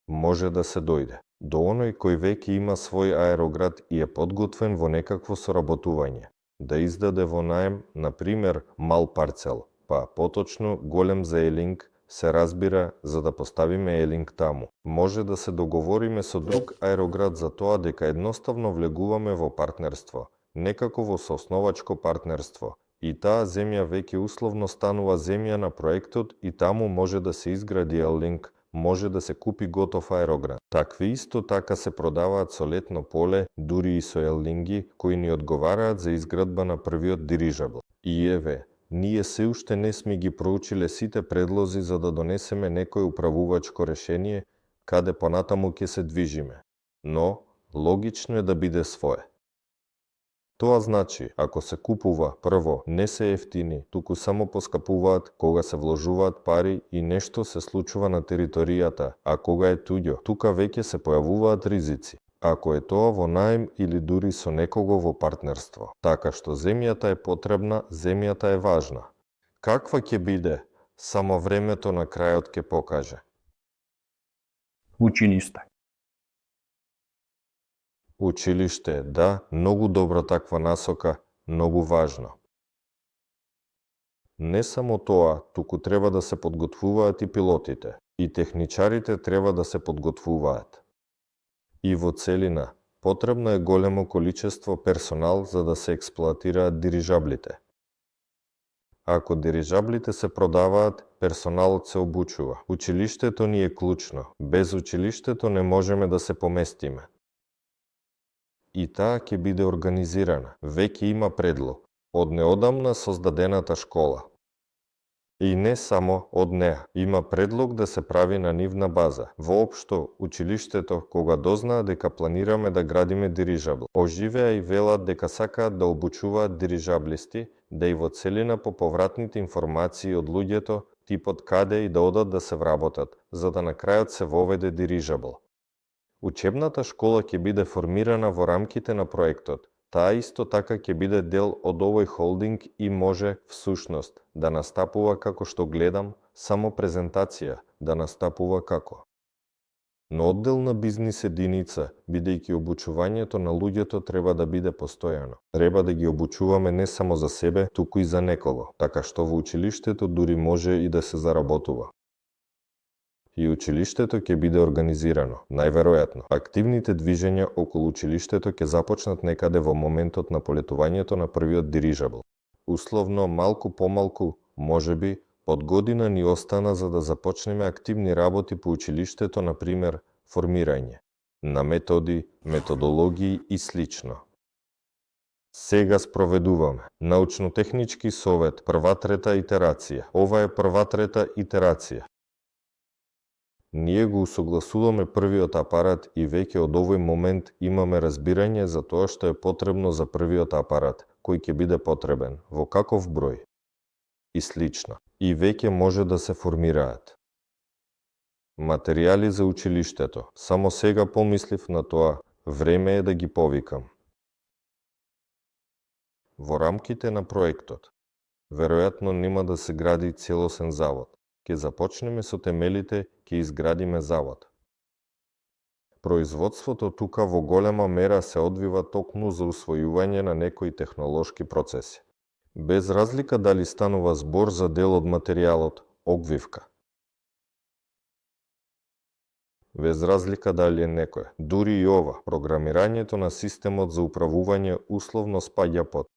Може да се дојде до оној кој веќе има свој аероград и е подготвен во некакво соработување. Да издаде во наем, на пример, мал парцел, па поточно голем за Еллинг, се разбира, за да поставиме Еллинг таму. Може да се договориме со друг аероград за тоа дека едноставно влегуваме во партнерство, некако во соосновачко партнерство, и таа земја веќе условно станува земја на проектот и таму може да се изгради Еллинг, може да се купи готов аероград. Такви исто така се продаваат со летно поле, дури и со Еллинги, кои ни одговараат за изградба на првиот дирижабл. И еве, ние се уште не сме ги проучиле сите предлози за да донесеме некој управувачко решение, каде понатаму ќе се движиме. Но, логично е да биде свое. Тоа значи, ако се купува, прво, не се ефтини, туку само поскапуваат кога се вложуваат пари и нешто се случува на територијата, а кога е туѓо, тука веќе се појавуваат ризици. Ако е тоа во наем или дури со некого во партнерство. Така што земјата е потребна, земјата е важна. Каква ќе биде, само времето на крајот ќе покаже. Училиште. Училиште, да, многу добра таква насока, многу важно. Не само тоа, туку треба да се подготвуваат и пилотите, и техничарите треба да се подготвуваат. И во целина, Потребно е големо количество персонал за да се експлоатираат дирижаблите. Ако дирижаблите се продаваат, персоналот се обучува. Училиштето ни е клучно. Без училиштето не можеме да се поместиме. И таа ќе биде организирана. Веќе има предлог. Од неодамна создадената школа. И не само од неа. Има предлог да се прави на нивна база. Воопшто, училиштето, кога дознаа дека планираме да градиме дирижабл, оживеа и велат дека сакаат да обучуваат дирижаблисти, да и во целина по повратните информации од луѓето, типот каде и да одат да се вработат, за да на крајот се воведе дирижабл. Учебната школа ќе биде формирана во рамките на проектот. Таа исто така ќе биде дел од овој холдинг и може, всушност, да настапува како што гледам, само презентација, да настапува како. Но одделна бизнис единица, бидејќи обучувањето на луѓето треба да биде постојано. Треба да ги обучуваме не само за себе, туку и за некого, така што во училиштето дури може и да се заработува. И училиштето ќе биде организирано. Најверојатно, активните движења околу училиштето ќе започнат некаде во моментот на полетувањето на првиот дирижабл. Условно, малку помалку, можеби, под година ни остана за да започнеме активни работи по училиштето, например, формирање на методи, методологии и слично. Сега спроведуваме научно-технички совет, прва трета итерација. Ова е прва трета итерација. Ние го усогласуваме првиот апарат и веќе од овој момент имаме разбирање за тоа што е потребно за првиот апарат, кој ќе биде потребен, во каков број и слично. И веќе може да се формираат материјали за училиштето. Само сега помислив на тоа, време е да ги повикам. Во рамките на проектот, веројатно нема да се гради целосен завод. Ке започнеме со темелите, ке изградиме завод. Производството тука во голема мера се одвива токму за усвојување на некои технолошки процеси. Без разлика дали станува збор за дел од материјалот, огвивка. Без разлика дали е некој. Дури и ова, програмирањето на системот за управување условно спаѓа под.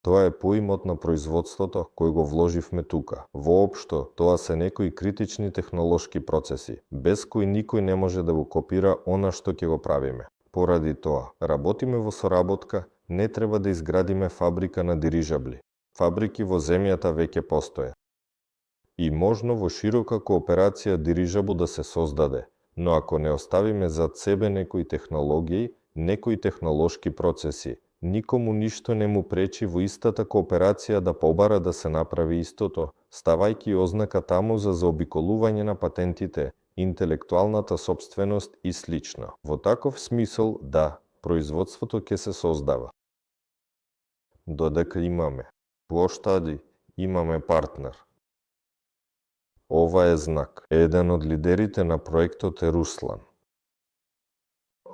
Тоа е поимот на производството кој го вложивме тука. Воопшто, тоа се некои критични технолошки процеси, без кои никој не може да го копира она што ќе го правиме. Поради тоа, работиме во соработка, не треба да изградиме фабрика на дирижабли. Фабрики во земјата веќе постојат. И можно во широка кооперација дирижабл да се создаде, но ако не оставиме зад себе некои технологии, некои технолошки процеси, никому ништо не му пречи во истата кооперација да побара да се направи истото, ставајќи ознака таму за заобиколување на патентите, интелектуалната сопственост и слично. Во таков смисол, да, производството ќе се создава. Додека имаме плоштади, имаме партнер. Ова е знак. Еден од лидерите на проектот е Руслан.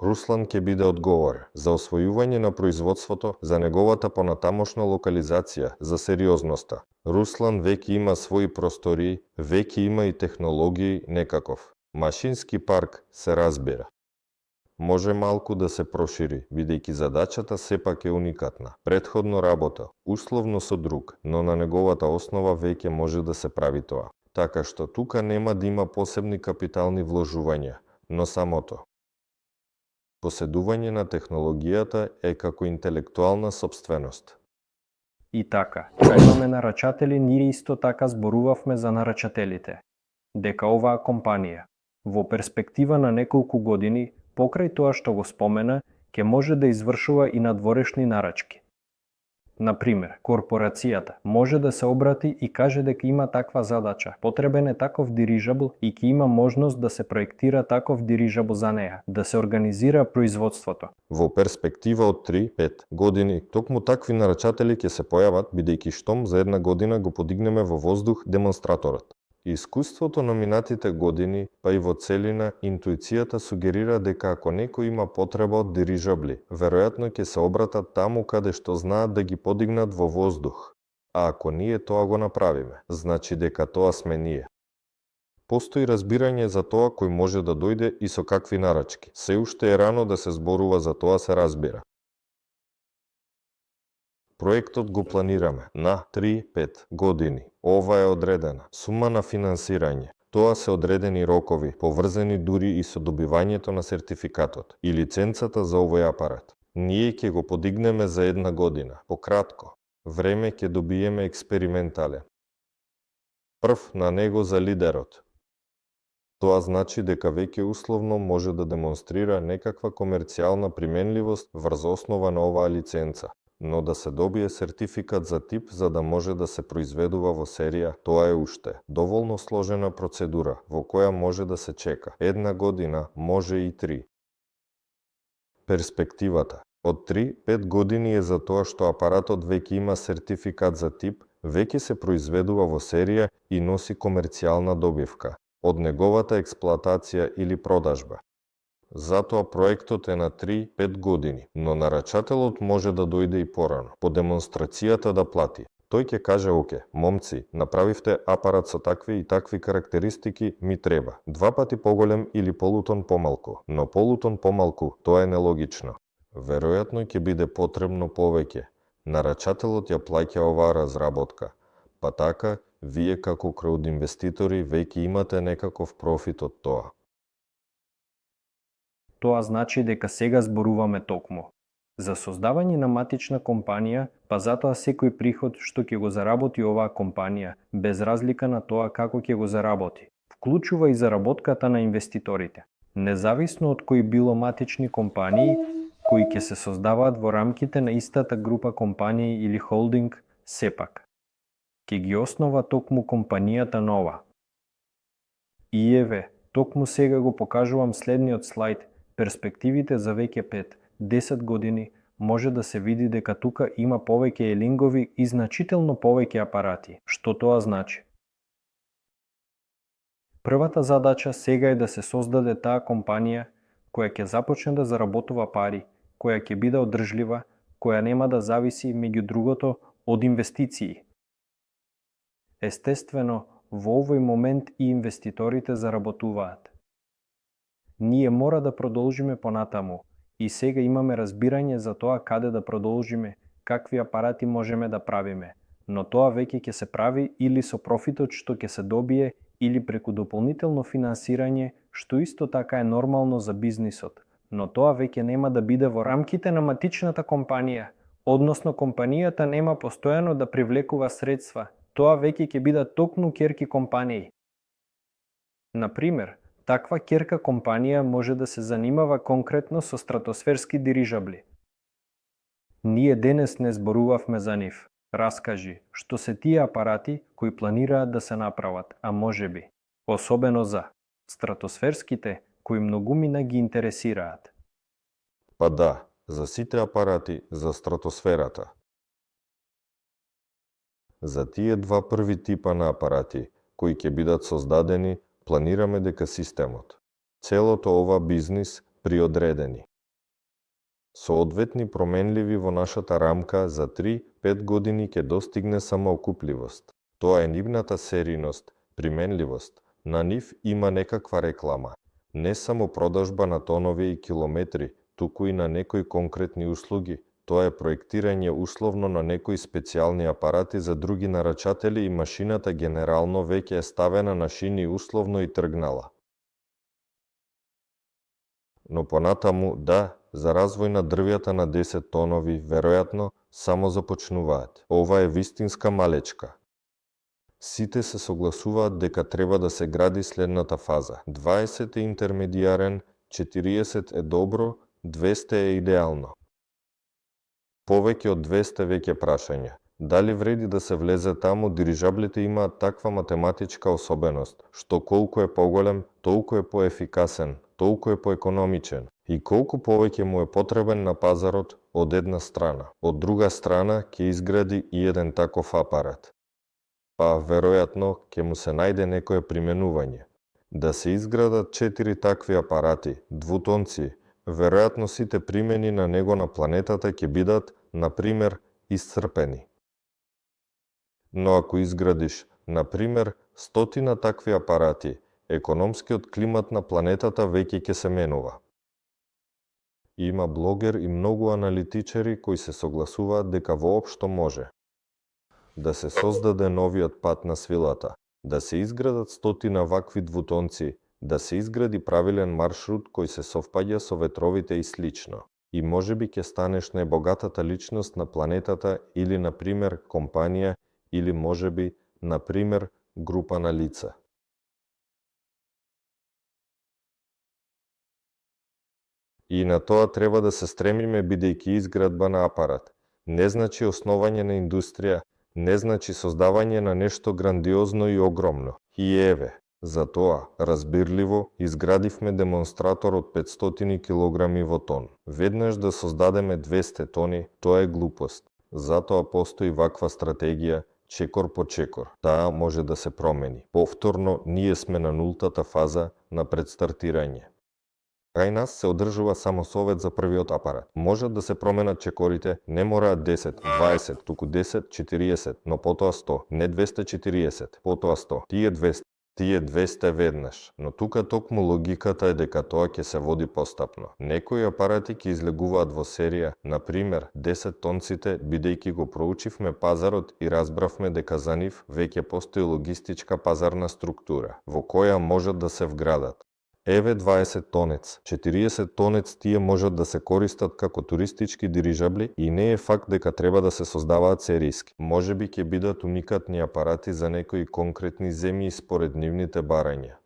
Руслан ќе биде одговорен за освојување на производството, за неговата понатамошна локализација, за сериозноста. Руслан веќе има своји простории, веќе има и технологии некаков. Машински парк се разбира. Може малку да се прошири, бидејќи задачата сепак е уникатна. Претходно работа, условно со друг, но на неговата основа веќе може да се прави тоа. Така што тука нема да има посебни капитални вложувања, но самото поседување на технологијата е како интелектуална сопственост. И така, кога имаме нарачатели, ние исто така зборувавме за нарачателите. Дека оваа компанија, во перспектива на неколку години, покрај тоа што го спомена, ќе може да извршува и надворешни нарачки. Например, корпорацијата може да се обрати и каже дека има таква задача. Потребен е таков дирижабл и ќе има можност да се проектира таков дирижабл за неа, да се организира производството. Во перспектива од 3-5 години, токму такви нарачатели ќе се појават, бидејќи штом за една година го подигнеме во воздух демонстраторот. Искуството на минатите години, па и во целина, интуицијата сугерира дека ако некој има потреба од дирижабли, веројатно ќе се обратат таму каде што знаат да ги подигнат во воздух. А ако ние тоа го направиме, значи дека тоа сме ние. Постои разбирање за тоа кој може да дојде и со какви нарачки. Се уште е рано да се зборува за тоа, се разбира. Проектот го планираме на 3-5 години. Ова е одредена сума на финансирање. Тоа се одредени рокови, поврзани дури и со добивањето на сертификатот и лиценцата за овој апарат. Ние ќе го подигнеме за 1 година, пократко. Време ќе добиеме експериментален. Прв на него за лидерот. Тоа значи дека веќе условно може да демонстрира некаква комерцијална применливост врз основа на оваа лиценца, но да се добие сертификат за тип за да може да се произведува во серија, тоа е уште доволно сложена процедура во која може да се чека 1 година, може и 3. Перспективата од 3-5 години е за тоа што апаратот веќе има сертификат за тип, веќе се произведува во серија и носи комерцијална добивка од неговата експлоатација или продажба. Затоа проектот е на 3-5 години, но нарачателот може да дојде и порано, по демонстрацијата да плати. Тој ќе каже: "Оке, момци, направивте апарат со такви и такви карактеристики, ми треба 2 пати поголем или полутон помалку, но полутон помалку, тоа е нелогично. Веројатно ќе биде потребно повеќе. Нарачателот ја плаќа оваа разработка, па така, вие како краудинвеститори веќе имате некаков профит од тоа." Тоа значи дека сега зборуваме токму за создавање на матична компанија, па затоа секој приход што ќе го заработи оваа компанија, без разлика на тоа како ќе го заработи, вклучува и заработката на инвеститорите, независно од кои било матични компании кои ќе се создаваат во рамките на истата група компании или холдинг, сепак ќе ги основа токму компанијата нова. И еве, токму сега го покажувам следниот слайд, перспективите за веќе 5-10 години, може да се види дека тука има повеќе елингови и значително повеќе апарати. Што тоа значи? Првата задача сега е да се создаде таа компанија која ќе започне да заработува пари, која ќе биде одржлива, која нема да зависи, меѓу другото, од инвестиции. Естествено, во овој момент и инвеститорите заработуваат. Ние мора да продолжиме понатаму и сега имаме разбирање за тоа каде да продолжиме, какви апарати можеме да правиме, но тоа веќе ќе се прави или со профитот што ќе се добие или преку дополнително финансирање, што исто така е нормално за бизнисот, но тоа веќе нема да биде во рамките на матичната компанија, односно компанијата нема постојано да привлекува средства, тоа веќе ќе бидат токму ќерки компании. Например, таква ќерка компанија може да се занимава конкретно со стратосферски дирижабли. Ние денес не зборувавме за нив. Раскажи, што се тие апарати кои планираат да се направат, а можеби, особено за стратосферските, кои многумина ги интересираат. Па да, за сите апарати за стратосферата. За тие два први типа на апарати, кои ќе бидат создадени, планираме дека системот, целото ова бизнис приодредени. Соодветни променливи во нашата рамка за 3-5 години ќе достигне самоокупливост. Тоа е нивната серијност, применливост. На нив има некаква реклама. Не само продажба на тонови и километри, туку и на некои конкретни услуги. Тоа е проектирање условно на некои специјални апарати за други нарачатели и машината генерално веќе е ставена на шини условно и тргнала. Но понатаму, да, за развој на дрвјата на 10 тонови, веројатно, само започнуваат. Ова е вистинска малечка. Сите се согласуваат дека треба да се гради следната фаза. 20 е интермедијарен, 40 е добро, 200 е идеално. Повеќе од 200 веќе прашања. Дали вреди да се влезе таму, дирижаблите имаат таква математичка особеност, што колку е поголем, толку е поефикасен, толку е поекономичен и колку повеќе му е потребен на пазарот од една страна. Од друга страна ќе изгради и еден таков апарат. Па, веројатно, ќе му се најде некое применување. Да се изградат 4 такви апарати, двутонци, веројатно сите примени на него на планетата ќе бидат, например, исцрпени. Но ако изградиш, например, 100 такви апарати, Економскиот климат на планетата веќе ќе се менува. Има блогер и многу аналитичари кои се согласуваат дека воопшто може да се создаде новиот пат на свилата, да се изградат стотина вакви двутонци, да се изгради правилен маршрут кој се совпаѓа со ветровите и слично. И можеби ќе станеш најбогатата личност на планетата или, например, компанија, или можеби, например, група на лица. И на тоа треба да се стремиме бидејќи изградба на апарат не значи основање на индустрија, не значи создавање на нешто грандиозно и огромно. И еве, за тоа, разбирливо, изградивме демонстратор од 500 килограми во тон. Веднаш да создадеме 200 тони, тоа е глупост. Затоа постои ваква стратегија, чекор по чекор. Таа може да се промени. Повторно, ние сме на нултата фаза на предстартирање. Кај нас се одржува само совет за првиот апарат. Можат да се променат чекорите, не мораат 10, 20, туку 10, 40, но потоа 100, не 240, потоа 100, тие 200 веднаш. Но тука токму логиката е дека тоа ќе се води постапно. Некои апарати ќе излегуваат во серија, например 10 тонците, бидејќи го проучивме пазарот и разбравме дека за нив веќе постои логистичка пазарна структура, во која можат да се вградат. Еве 20 тонец, 40 тонец тие можат да се користат како туристички дирижабли и не е факт дека треба да се создаваат серијски. Можеби ќе бидат уникатни апарати за некои конкретни земји според нивните барања.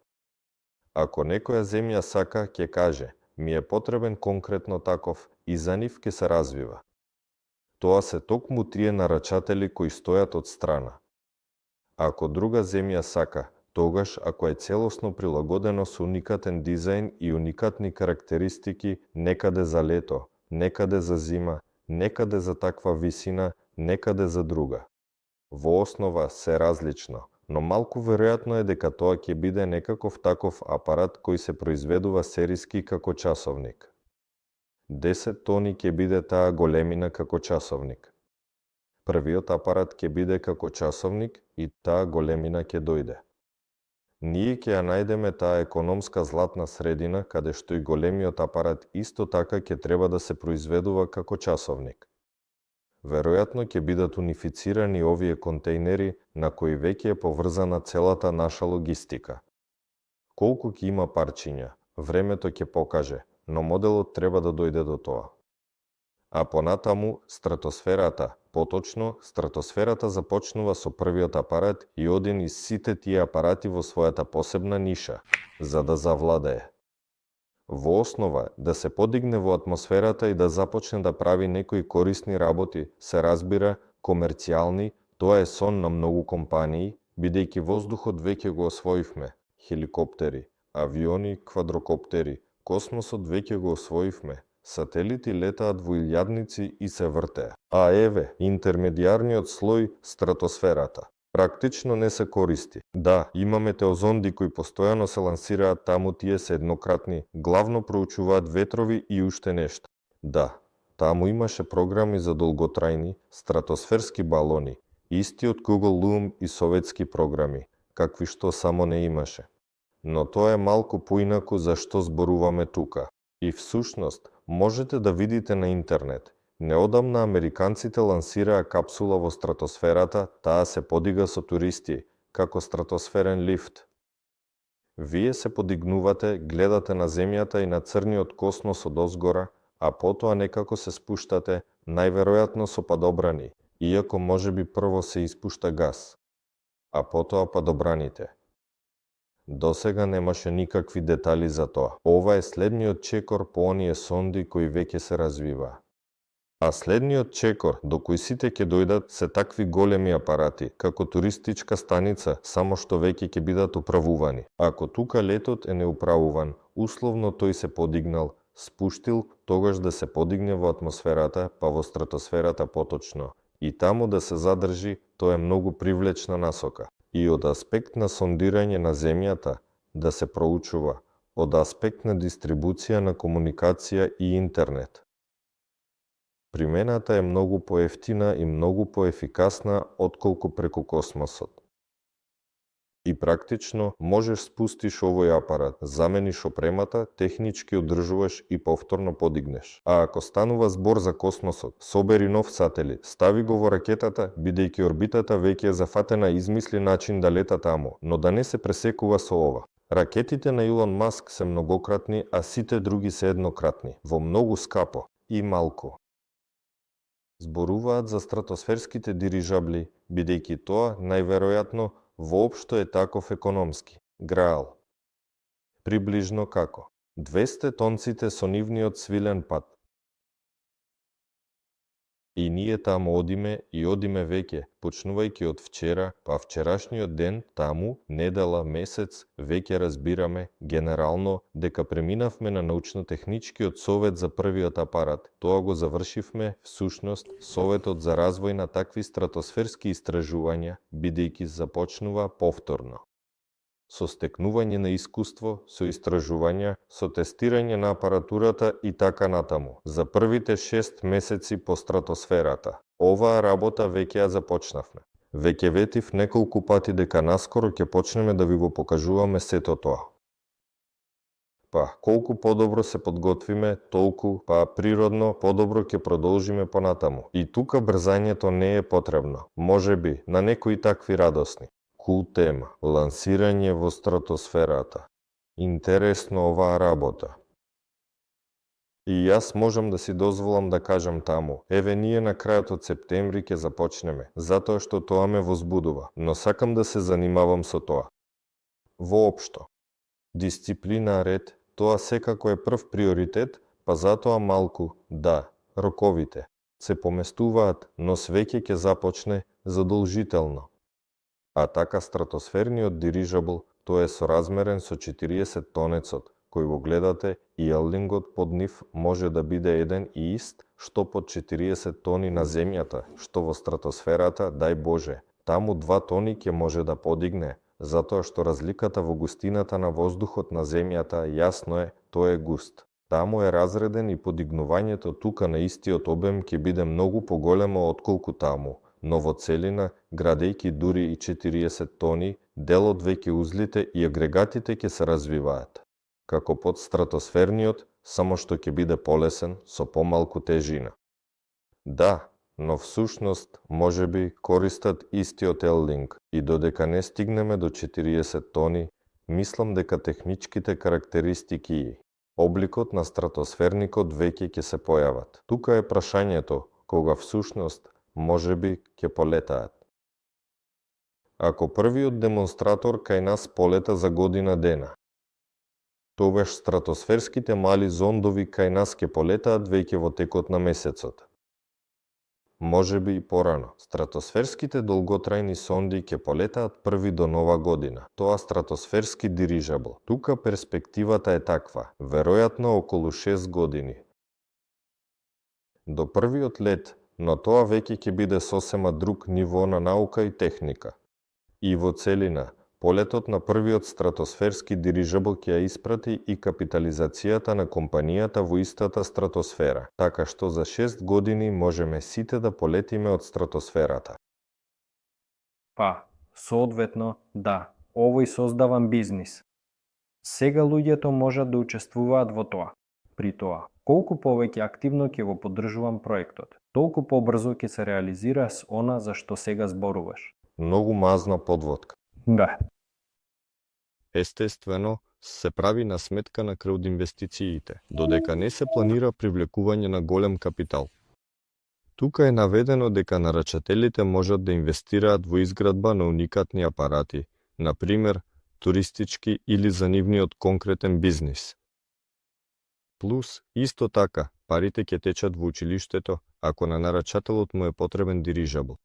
Ако некоја земја сака, ќе каже, ми е потребен конкретно таков и за нив ќе се развива. Тоа се токму тие нарачатели кои стојат од страна. Ако друга земја сака, тогаш, ако е целосно прилагодено со уникатен дизајн и уникатни карактеристики, некаде за лето, некаде за зима, некаде за таква висина, некаде за друга. Во основа се различно, но малку веројатно е дека тоа ќе биде некаков таков апарат кој се произведува серијски како часовник. 10 тони ќе биде таа големина како часовник. Првиот апарат ќе биде како часовник и таа големина ќе дојде. Ние ќе ја најдеме таа економска златна средина, каде што и големиот апарат исто така ќе треба да се произведува како часовник. Веројатно ќе бидат унифицирани овие контејнери на кои веќе е поврзана целата наша логистика. Колку ќе има парчиња, времето ќе покаже, но моделот треба да дојде до тоа. А понатаму, стратосферата, поточно, стратосферата започнува со првиот апарат и оди низ сите тие апарати во својата посебна ниша, за да завладее. Во основа, да се подигне во атмосферата и да започне да прави некои корисни работи, се разбира, комерцијални, тоа е сон на многу компании, бидејќи воздухот веќе го освоивме. Хеликоптери, авиони, квадрокоптери, космосот веќе го освоивме. Сателити летаат во илјадници и се вртеа. А еве, интермедијарниот слој, стратосферата. Практично не се користи. Да, има метеозонди кои постојано се лансираат таму, тие се еднократни, главно проучуваат ветрови и уште нешто. Да, таму имаше програми за долготрајни, стратосферски балони, исти од Google Loom и советски програми, какви што само не имаше. Но тоа е малку поинаку за што зборуваме тука. И всушност, можете да видите на интернет. Неодамна американците лансираа капсула во стратосферата, таа се подига со туристи, како стратосферен лифт. Вие се подигнувате, гледате на земјата и на црниот космос од озгора, а потоа некако се спуштате, најверојатно со падобрани, иако можеби прво се испушта газ, а потоа падобраните. Досега немаше никакви детали за тоа. Ова е следниот чекор по оние сонди кои веќе се развива. А следниот чекор, до кој сите ќе дојдат, се такви големи апарати, како туристичка станица, само што веќе ќе бидат управувани. Ако тука летот е неуправуван, условно тој се подигнал, спуштил, тогаш да се подигне во атмосферата, па во стратосферата поточно. И таму да се задржи, тоа е многу привлечна насока. И од аспект на сондирање на земјата, да се проучува, од аспект на дистрибуција на комуникација и интернет. Примената е многу поевтина и многу поефикасна отколку преку космосот. И практично можеш спустиш овој апарат, замениш опремата, технички одржуваш и повторно подигнеш. А ако станува збор за космосот, собери нов сателит, стави го во ракетата, бидејќи орбитата веќе е зафатена, измисли начин да лета таму, но да не се пресекува со ова. Ракетите на Илон Маск се многократни, а сите други се еднократни, во многу скапо и малку. Зборуваат за стратосферските дирижабли, бидејќи тоа, најверојатно, воопшто е таков економски. Граал. Приближно како 200 тонците со нивниот свилен пат. И ние таму одиме веќе, почнувајќи од вчера, па вчерашниот ден, таму, недела, месец, веќе разбираме, генерално, дека преминавме на научно-техничкиот совет за првиот апарат. Тоа го завршивме, всушност, советот за развој на такви стратосферски истражувања, бидејќи започнува повторно. Со стекнување на искуство, со истражувања, со тестирање на апаратурата и така натаму, за првите 6 месеци по стратосферата. Оваа работа веќе ја започнавме. Веќе ветив неколку пати дека наскоро ќе почнеме да ви го покажуваме сето тоа. Па, колку подобро се подготвиме, толку, природно, подобро ќе продолжиме понатаму. И тука брзањето не е потребно. Можеби, на некои такви радосни. Кул тема, лансирање во стратосферата. Интересно оваа работа. И јас можам да си дозволам да кажам таму, еве ние на крајот од септември ќе започнеме, затоа што тоа ме возбудува, но сакам да се занимавам со тоа. Воопшто. Дисциплина ред, тоа секако е прв приоритет, па затоа малку, да, роковите се поместуваат, но свеќе ќе започне задолжително. А така стратосферниот дирижабл, тој е соразмерен со 40 тонецот, кој го гледате, и елдингот под нив може да биде еден и ист, што под 40 тони на земјата, што во стратосферата, дај Боже, таму 2 тони ќе може да подигне, затоа што разликата во густината на воздухот на земјата, јасно е, тој е густ. Таму е разреден и подигнувањето тука на истиот обем ќе биде многу поголемо отколку таму, но во целина, градејќи дури и 40 тони, делот веќе узлите и агрегатите ќе се развиваат. Како под стратосферниот, само што ќе биде полесен, со помалку тежина. Да, но всушност, можеби, користат истиот елдинг и додека не стигнеме до 40 тони, мислам дека техничките карактеристики и обликот на стратосферникот веќе ќе се појават. Тука е прашањето, кога всушност можеби ќе полетаат. Ако првиот демонстратор кај нас полета за година дена, тогаш стратосферските мали зондови кај нас ќе полетаат веќе во текот на месецот. Можеби и порано. Стратосферските долготрајни сонди ќе полетаат први до нова година. Тоа стратосферски дирижабл. Тука перспективата е таква, веројатно околу 6 години. До првиот лет, но тоа веќе ќе биде сосема друг ниво на наука и техника. И во целина, полетот на првиот стратосферски дирижабл ќе ја испрати и капитализацијата на компанијата во истата стратосфера, така што за 6 години можеме сите да полетиме од стратосферата. Соодветно, да, овој создавам бизнис. Сега луѓето можат да учествуваат во тоа. При тоа, колку повеќе активно ќе го поддржувам проектот, толку побрзо ќе се реализира с она за што сега зборуваш. Многу мазна подводка. Да. Естествено, се прави на сметка на крај инвестициите, додека не се планира привлекување на голем капитал. Тука е наведено дека нарачателите можат да инвестираат во изградба на уникатни апарати, на пример, туристички или за нивниот конкретен бизнис. Плюс, исто така, парите ќе течат во училиштето, ако на нарачателот му е потребен дирижабл.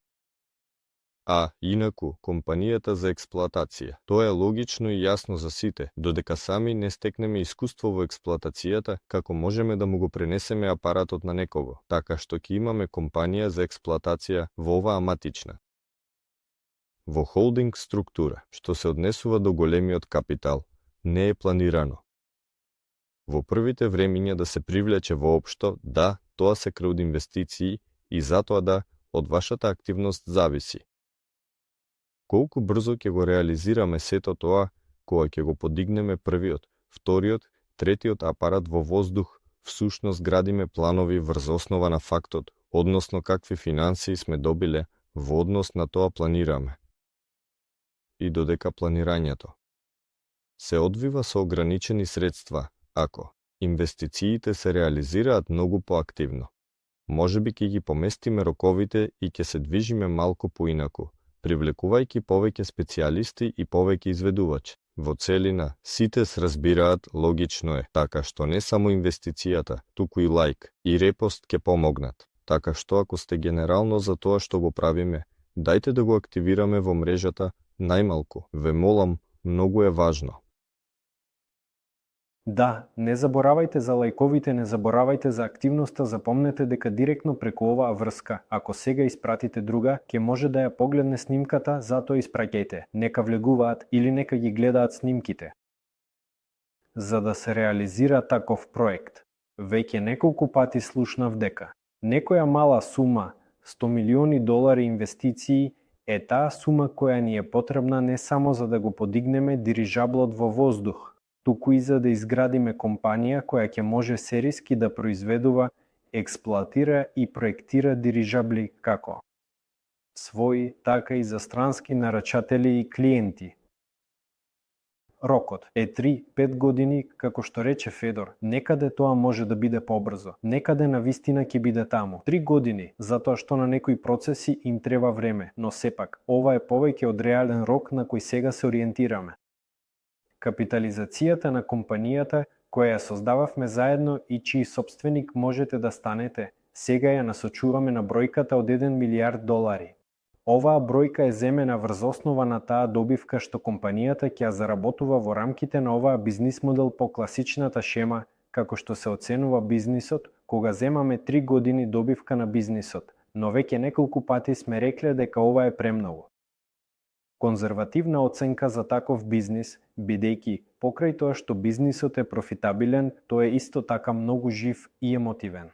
А, инаку, компанијата за експлоатација. Тоа е логично и јасно за сите, додека сами не стекнеме искуство во експлоатацијата, како можеме да му го пренесеме апаратот на некого, така што ќе имаме компанија за експлоатација во оваа матична. Во холдинг структура, што се однесува до големиот капитал, не е планирано. Во првите времиња да се привлече воопшто, да, тоа се крај инвестиции и затоа да, од вашата активност зависи. Колку брзо ќе го реализираме сето тоа, кога ќе го подигнеме првиот, вториот, третиот апарат во воздух, всушност градиме планови врз основа на фактот, односно какви финансии сме добиле, во однос на тоа планираме. И додека планирањето се одвива со ограничени средства, ако инвестициите се реализираат многу поактивно, можеби ќе ги поместиме роковите и ќе се движиме малку поинаку, привлекувајќи повеќе специјалисти и повеќе изведувачи. Во целина, сите се разбираат, логично е, така што не само инвестицијата, туку и лајк и репост ќе помогнат. Така што ако сте генерално за тоа што го правиме, дајте да го активираме во мрежата, најмалку, ве молам, многу е важно. Да, не заборавајте за лајковите, не заборавајте за активноста, запомнете дека директно преку оваа врска, ако сега испратите друга, ќе може да ја погледне снимката, затоа испраќајте. Нека влегуваат или нека ги гледаат снимките. За да се реализира таков проект, веќе неколку пати слушнав дека некоја мала сума, $100 милиони инвестиции, е таа сума која ни е потребна не само за да го подигнеме дирижаблот во воздух, туку и за да изградиме компанија која ќе може сериски да произведува, експлоатира и проектира дирижабли како своји, така и за странски нарачатели и клиенти. Рокот е 3-5 години, како што рече Федор, некаде тоа може да биде побрзо, некаде на вистина ќе биде таму. 3 години, затоа што на некои процеси им треба време, но сепак, ова е повеќе од реален рок на кој сега се ориентираме. Капитализацијата на компанијата, која ја создававме заедно и чиј собственик можете да станете, сега ја насочуваме на бројката од $1 милиард. Оваа бројка е земена врз основа на таа добивка што компанијата ќе заработува во рамките на оваа бизнис модел по класичната шема, како што се оценува бизнисот, кога земаме 3 години добивка на бизнисот, но веќе неколку пати сме рекле дека ова е премногу. Конзервативна оценка за таков бизнис, бидејќи покрај тоа што бизнисот е профитабилен, тој е исто така многу жив и емотивен.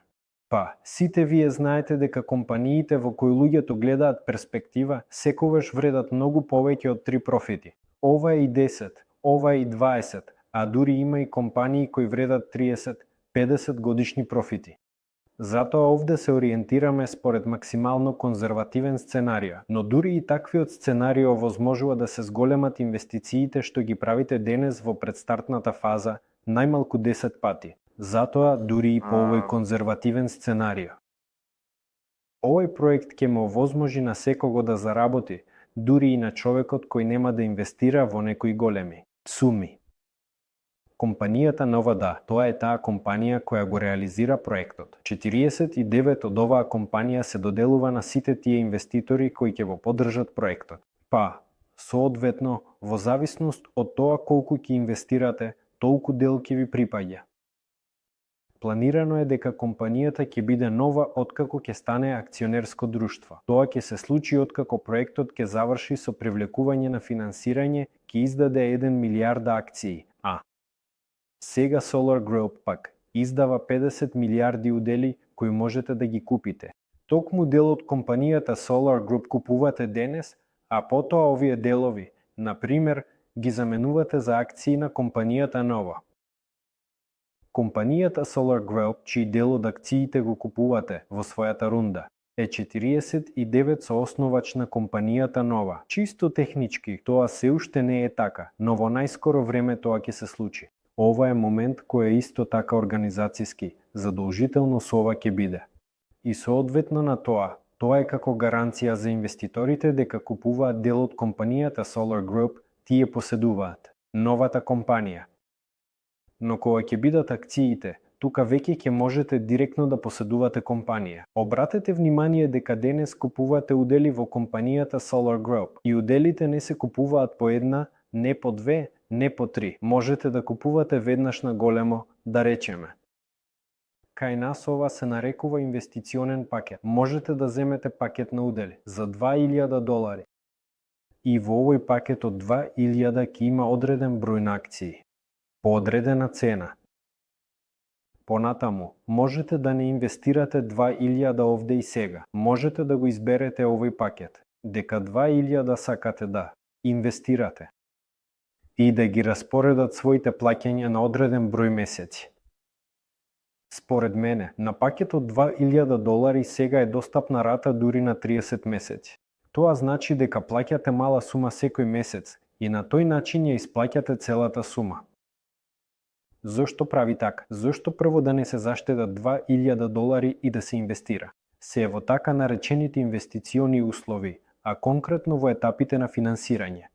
Па, сите вие знаете дека компаниите во кои луѓето гледаат перспектива секогаш вредат многу повеќе од 3 профити. Ова е и 10, ова е и 20, а дури има и компании кои вредат 30-50 годишни профити. Затоа овде се ориентираме според максимално конзервативен сценарио, но дури и таквиот сценарио возможува да се зголемат инвестициите што ги правите денес во предстартната фаза најмалку 10 пати. Затоа дури и по овој конзервативен сценарио. Овој проект ќе му овозможи на секого да заработи, дури и на човекот кој нема да инвестира во некои големи суми. Компанијата Нова Да, тоа е таа компанија која го реализира проектот. 49 од оваа компанија се доделува на сите тие инвеститори кои ќе го поддржат проектот. Па, соодветно, во зависност од тоа колку ќе инвестирате, толку дел ќе ви припаѓа. Планирано е дека компанијата ќе биде нова откако ќе стане акционерско друштво. Тоа ќе се случи откако проектот ќе заврши со привлекување на финансирање, ќе издаде 1 милиарда акции, сега Solar Group пак издава 50 милиарди удели кои можете да ги купите. Токму дел од компанијата Solar Group купувате денес, а потоа овие делови, например, ги заменувате за акции на компанијата Нова. Компанијата Solar Group, чиј дел од акциите го купувате во својата рунда, е 49 соосновач на компанијата Нова. Чисто технички, тоа се уште не е така, но во најскоро време тоа ќе се случи. Ова е момент кој е исто така организацијски, задолжително со ова ќе биде. И соодветно на тоа е како гаранција за инвеститорите дека купуваат дел од компанијата Solar Group, тие поседуваат новата компанија. Но кога ќе бидат акциите, тука веќе ќе можете директно да поседувате компанија. Обратете внимание дека денес купувате удели во компанијата Solar Group и уделите не се купуваат по една, не по две, не по 3. Можете да купувате веднаш на големо, да речеме. Кај нас ова се нарекува инвестиционен пакет. Можете да земете пакет на удели за $2,000. И во овој пакет од 2,000 ќе има одреден број на акции, по одредена цена. Понатаму, можете да не инвестирате 2,000 овде и сега. Можете да го изберете овој пакет. дека 2000 сакате да инвестирате и да ги распоредат своите плаќања на одреден број месеци. Според мене, на пакет од $2000 сега е достапна рата дури на 30 месеци. Тоа значи дека плаќате мала сума секој месец и на тој начин ја исплаќате целата сума. Зошто прави така? Зошто прво да не се заштедат $2000 и да се инвестира? Се е во така наречените инвестициони услови, а конкретно во етапите на финансирање.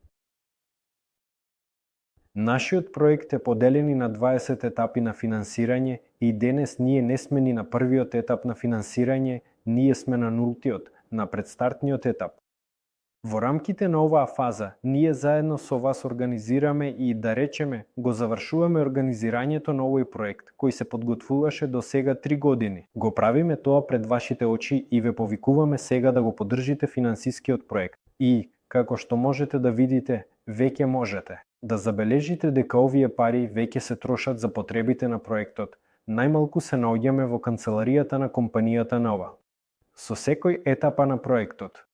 Нашиот проект е поделени на 20 етапи на финансирање и денес ние не сме ни на првиот етап на финансирање, ние сме на нултиот, на предстартниот етап. Во рамките на оваа фаза, ние заедно со вас организираме и, да речеме, го завршуваме организирањето на овој проект, кој се подготвуваше до сега 3 години. Го правиме тоа пред вашите очи и ве повикуваме сега да го поддржите финансискиот проект. И, како што можете да видите, веќе можете да забележите дека овие пари веќе се трошат за потребите на проектот. Најмалку се наоѓаме во канцеларијата на компанијата нова. Со секој етапа на проектот.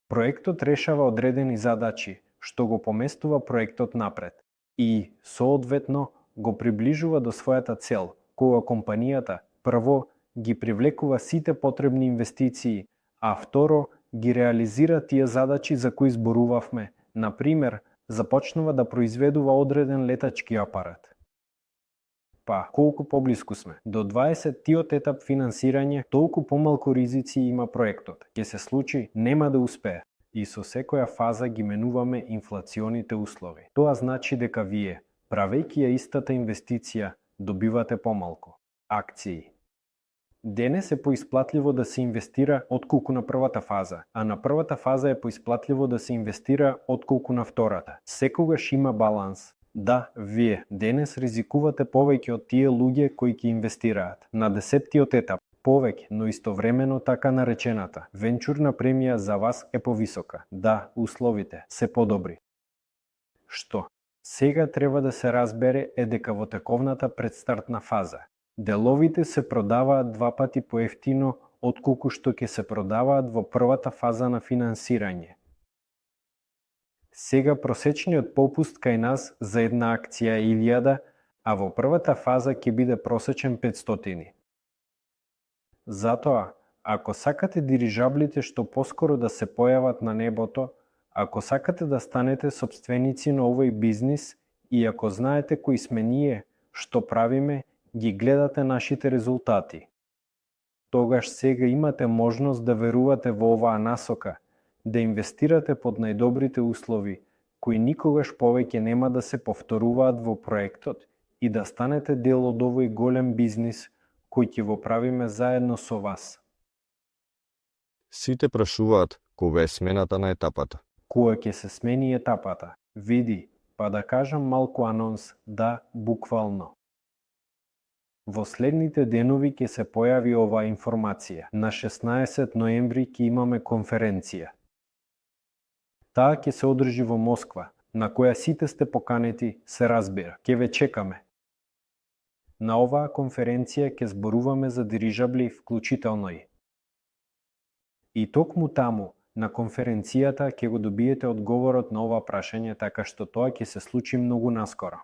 Проектот решава одредени задачи, што го поместува проектот напред и, соодветно, го приближува до својата цел, кога компанијата, прво, ги привлекува сите потребни инвестиции, а второ, ги реализира тие задачи за кои зборувавме, например, започнува да произведува одреден летачки апарат. Па, колку поблиску сме? До 20-тиот етап финансирање, толку помалку ризици има проектот. Ќе се случи, нема да успее. И со секоја фаза ги менуваме инфлационите услови. Тоа значи дека вие, правејќи ја истата инвестиција, добивате помалку. Акции. Денес е поисплатливо да се инвестира отколку на првата фаза, а на првата фаза е поисплатливо да се инвестира отколку на втората. Секогаш има баланс. Да, вие денес ризикувате повеќе од тие луѓе кои ќе инвестираат. На 10-тиот етап повеќе, но истовремено така наречената венчурна премија за вас е повисока. Да, условите се подобри. Што сега треба да се разбере е дека во тековната предстартна фаза деловите се продаваат 2 пати поевтино отколку што ќе се продаваат во првата фаза на финансирање. Сега просечниот попуст кај нас за една акција е 1000, а во првата фаза ќе биде просечен 500. Затоа, ако сакате дирижаблите што поскоро да се појават на небото, ако сакате да станете сопственици на овој бизнис и ако знаете кои сме ние, што правиме, ги гледате нашите резултати. Тогаш сега имате можност да верувате во оваа насока, да инвестирате под најдобрите услови, кои никогаш повеќе нема да се повторуваат во проектот и да станете дел од овој голем бизнис кој ќе го правиме заедно со вас. Сите прашуваат кога е смената на етапата. Кога ќе се смени етапата? Види, па да кажам малку анонс, да, буквално. Во следните денови ќе се појави оваа информација. На 16 ноември ќе имаме конференција. Таа ќе се одржи во Москва, на која сите сте поканети, се разбира. Ќе ве чекаме. На оваа конференција ќе зборуваме за дирижабли вклучително и. И токму таму, на конференцијата, ќе го добиете одговорот на ова прашање, така што тоа ќе се случи многу наскоро.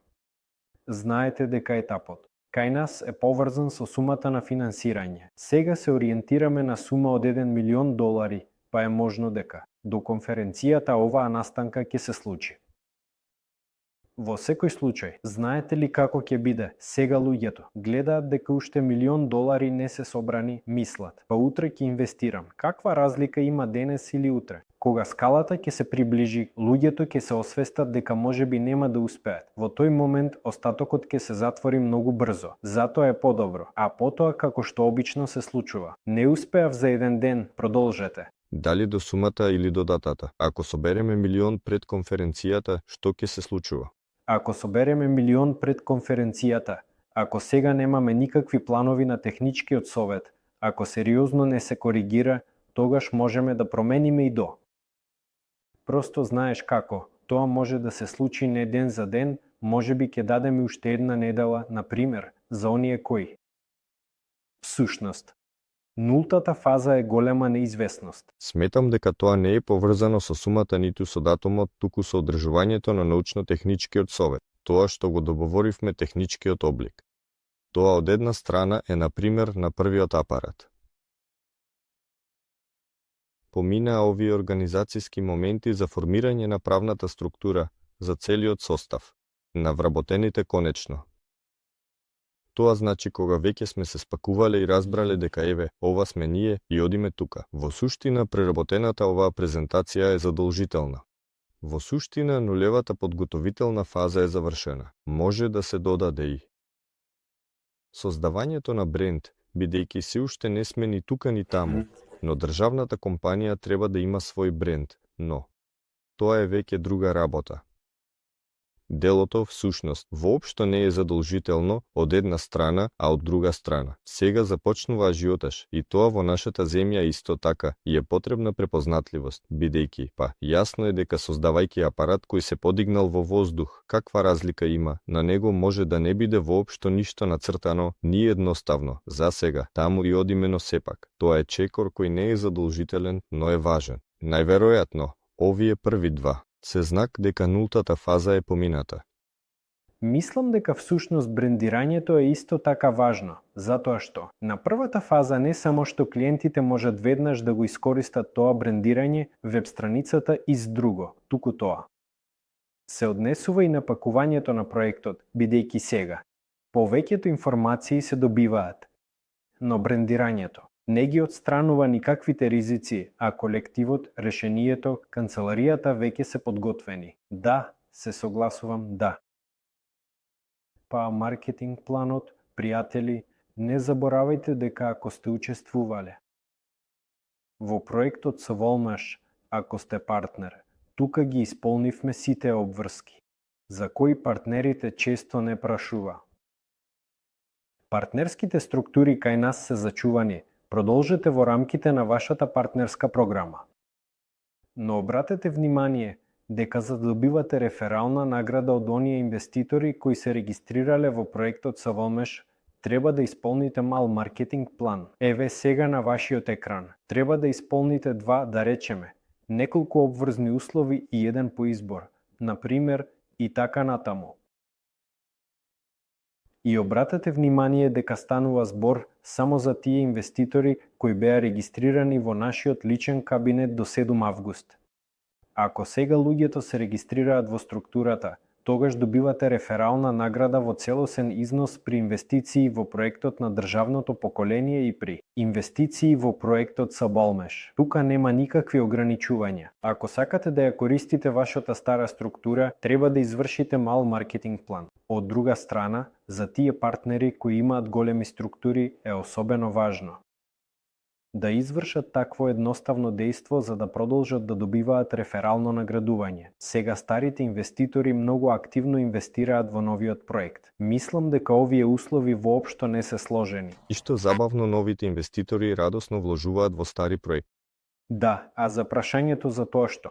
Знаете дека етапот кај нас е поврзан со сумата на финансирање. Сега се ориентираме на сума од $1 милион, па е можно дека до конференцијата оваа настанка ќе се случи. Во секој случај, знаете ли како ќе биде? Сега луѓето гледаат дека уште $1 милион не се собрани, мислат, па утре ќе инвестирам. Каква разлика има денес или утре? Кога скалата ќе се приближи, луѓето ќе се освестат дека можеби нема да успеат. Во тој момент остатокот ќе се затвори многу брзо. Затоа е подобро. А потоа, како што обично се случува, не успеав за еден ден, продолжете. Дали до сумата или до датата? Ако собереме милион пред конференцијата, што ќе се случува? Ако собереме милион пред конференцијата, ако сега немаме никакви планови на техничкиот совет, ако сериозно не се коригира, тогаш можеме да промениме и до. Просто знаеш како, тоа може да се случи не ден за ден, можеби ќе дадеме уште една недела, например, за оние кои. Всушност, Нултата фаза е голема неизвестност. Сметам дека тоа не е поврзано со сумата ниту со датумот, туку со одржувањето на научно-техничкиот совет, тоа што го договоривме техничкиот облик. Тоа од една страна е на пример на првиот апарат. Поминаа овие организацијски моменти за формирање на правната структура, за целиот состав, на вработените конечно. Тоа значи кога веќе сме се спакувале и разбрале дека еве, ова сме ние и одиме тука. Во суштина преработената оваа презентација е задолжителна. Во суштина нулевата подготовителна фаза е завршена. Може да се додаде и создавањето на бренд, бидејќи се уште не сме ни тука ни таму, но државната компанија треба да има свој бренд, но тоа е веќе друга работа. Делото, всушност, воопшто не е задолжително од една страна, а од друга страна. Сега започнува ажиотаж, и тоа во нашата земја исто така, и е потребна препознатливост, бидејќи, јасно е дека создавајќи апарат кој се подигнал во воздух, каква разлика има, на него може да не биде воопшто ништо нацртано, ни едноставно, за сега, таму и одимено сепак. Тоа е чекор кој не е задолжителен, но е важен. Најверојатно, овие први два се знак дека нултата фаза е помината. Мислам дека всушност брендирањето е исто така важно, затоа што на првата фаза не само што клиентите можат веднаш да го искористат тоа брендирање веб страницата и с друго, туку тоа се однесува и на пакувањето на проектот, бидејќи сега повеќето информации се добиваат, но брендирањето не ги отстранува никаквите ризици, а колективот, решението, канцеларијата веќе се подготвени. Да, се согласувам, да. Па маркетинг планот, пријатели, не заборавајте дека ако сте учествувале во проектот со Волмаш, ако сте партнер, тука ги исполнивме сите обврски, за кои партнерите често не прашува. Партнерските структури кај нас се зачувани. Продолжете во рамките на вашата партнерска програма. Но обратете внимание дека за да добивате реферална награда од оние инвеститори кои се регистрирале во проектот со Волмеш, треба да исполните мал маркетинг план. Еве сега на вашиот екран. Треба да исполните два, да речеме, неколку обврзни услови и еден по избор, например и така натаму. И обратете внимание дека станува збор само за тие инвеститори кои беа регистрирани во нашиот личен кабинет до 7 август. Ако сега луѓето се регистрираат во структурата, тогаш добивате реферална награда во целосен износ при инвестиции во проектот на државното поколение и при инвестиции во проектот со Болмеш. Тука нема никакви ограничувања. Ако сакате да ја користите вашата стара структура, треба да извршите мал маркетинг план. Од друга страна, за тие партнери кои имаат големи структури е особено важно да извршат такво едноставно дејство за да продолжат да добиваат реферално наградување. Сега старите инвеститори многу активно инвестираат во новиот проект. Мислам дека овие услови воопшто не се сложени. И што забавно новите инвеститори радосно вложуваат во стари проекти. Да, а за прашањето за тоа што?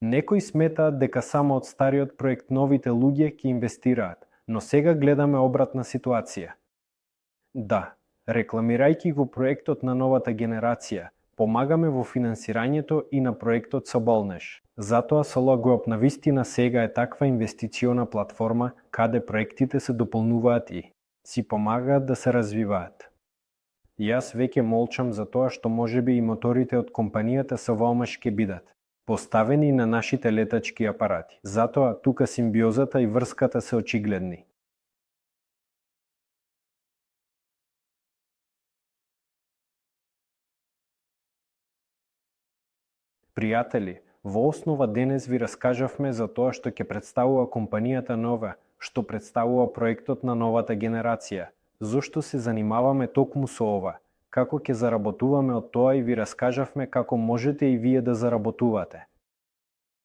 Некои сметаат дека само од стариот проект новите луѓе ќе инвестираат, но сега гледаме обратна ситуација. Да, рекламирајќи го проектот на новата генерација, помагаме во финансирањето и на проектот со Болнеш. Затоа SOLOGOP навистина сега е таква инвестициона платформа каде проектите се дополнуваат и си помагаат да се развиваат. Јас веќе молчам за тоа што можеби и моторите од компанијата со Волмаш ќе бидат поставени на нашите летачки апарати. Затоа тука симбиозата и врската се очигледни. Пријатели, во основа денес ви раскажавме за тоа што ќе представува компанијата нова, што представува проектот на новата генерација. Зошто се занимаваме токму со ова? Како ќе заработуваме од тоа и ви раскажавме како можете и вие да заработувате.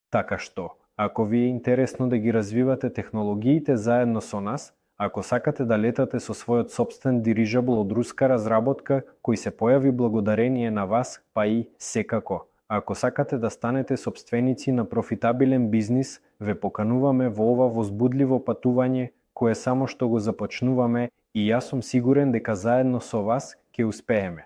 Така што, ако ви е интересно да ги развивате технологиите заедно со нас, ако сакате да летате со својот собствен дирижабл од руска разработка кој се појави благодарение на вас, па и секако. Ако сакате да станете сопственици на профитабилен бизнис, ве покануваме во ова возбудливо патување кое само што го започнуваме И јас сум сигурен дека заедно со вас ќе успееме.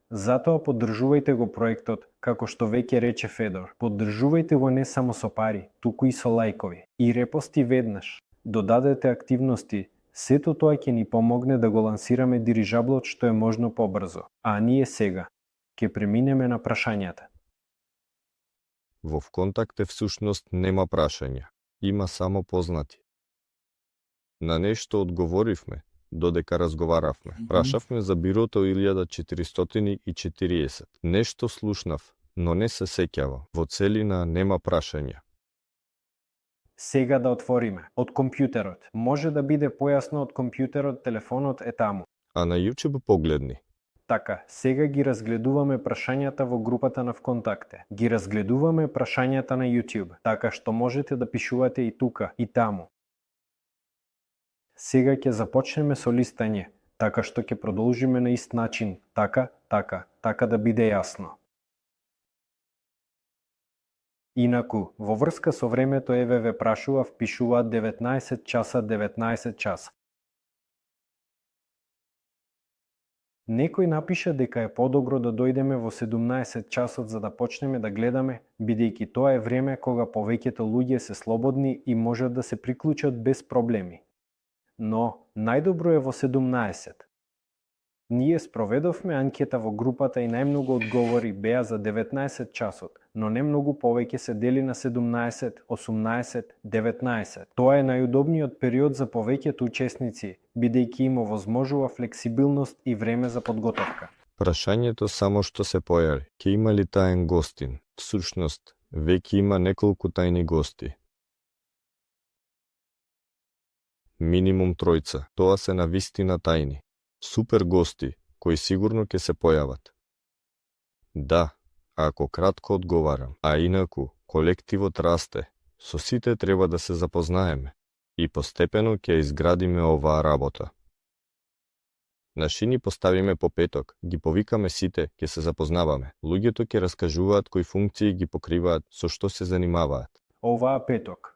Затоа поддржувајте го проектот, како што веќе рече Федор. Поддржувајте го не само со пари, туку и со лајкови. И репости веднаш. Додадете активности. Сето тоа ќе ни помогне да го лансираме дирижаблот што е можно побрзо. А ние сега ќе преминеме на прашањата. Во вконтакте всушност нема прашања, има само познати. На нешто одговоривме, додека разговаравме. Прашавме за бирото 1440. Нешто слушнав, но не се сеќавам. Во целина нема прашања. Сега да отвориме. Од компјутерот. Може да биде појасно од компјутерот, телефонот е таму. А на YouTube погледни. Така, сега ги разгледуваме прашањата во групата на Вконтакте. Ги разгледуваме прашањата на YouTube, така што можете да пишувате и тука, и таму. Сега ќе започнеме со листање, така што ќе продолжиме на ист начин, така да биде јасно. Инаку, во врска со времето еве ве прашував, пишуваат 19 часа. Некој напиша дека е подобро да дојдеме во 17 часот за да почнеме да гледаме, бидејќи тоа е време кога повеќето луѓе се слободни и можат да се приклучат без проблеми. Но, најдобро е во 17. Ние спроведовме анкета во групата и најмногу одговори беа за 19 часот, но не многу повеќе се дели на 17, 18, 19. Тоа е најудобниот период за повеќето учесници, бидејќи им овозможува флексибилност и време за подготовка. Прашањето само што се појави, ќе има ли таен гостин? Всушност, веќе има неколку тајни гости. Минимум тројца, тоа се навистина тајни. Супер гости, кои сигурно ќе се појават. Да, ако кратко одговарам, а инаку, колективот расте, со сите треба да се запознаеме и постепено ќе изградиме оваа работа. На шини поставиме по петок, ги повикаме сите, ќе се запознаваме. Луѓето ќе раскажуваат кои функции ги покриваат, со што се занимаваат. Оваа петок.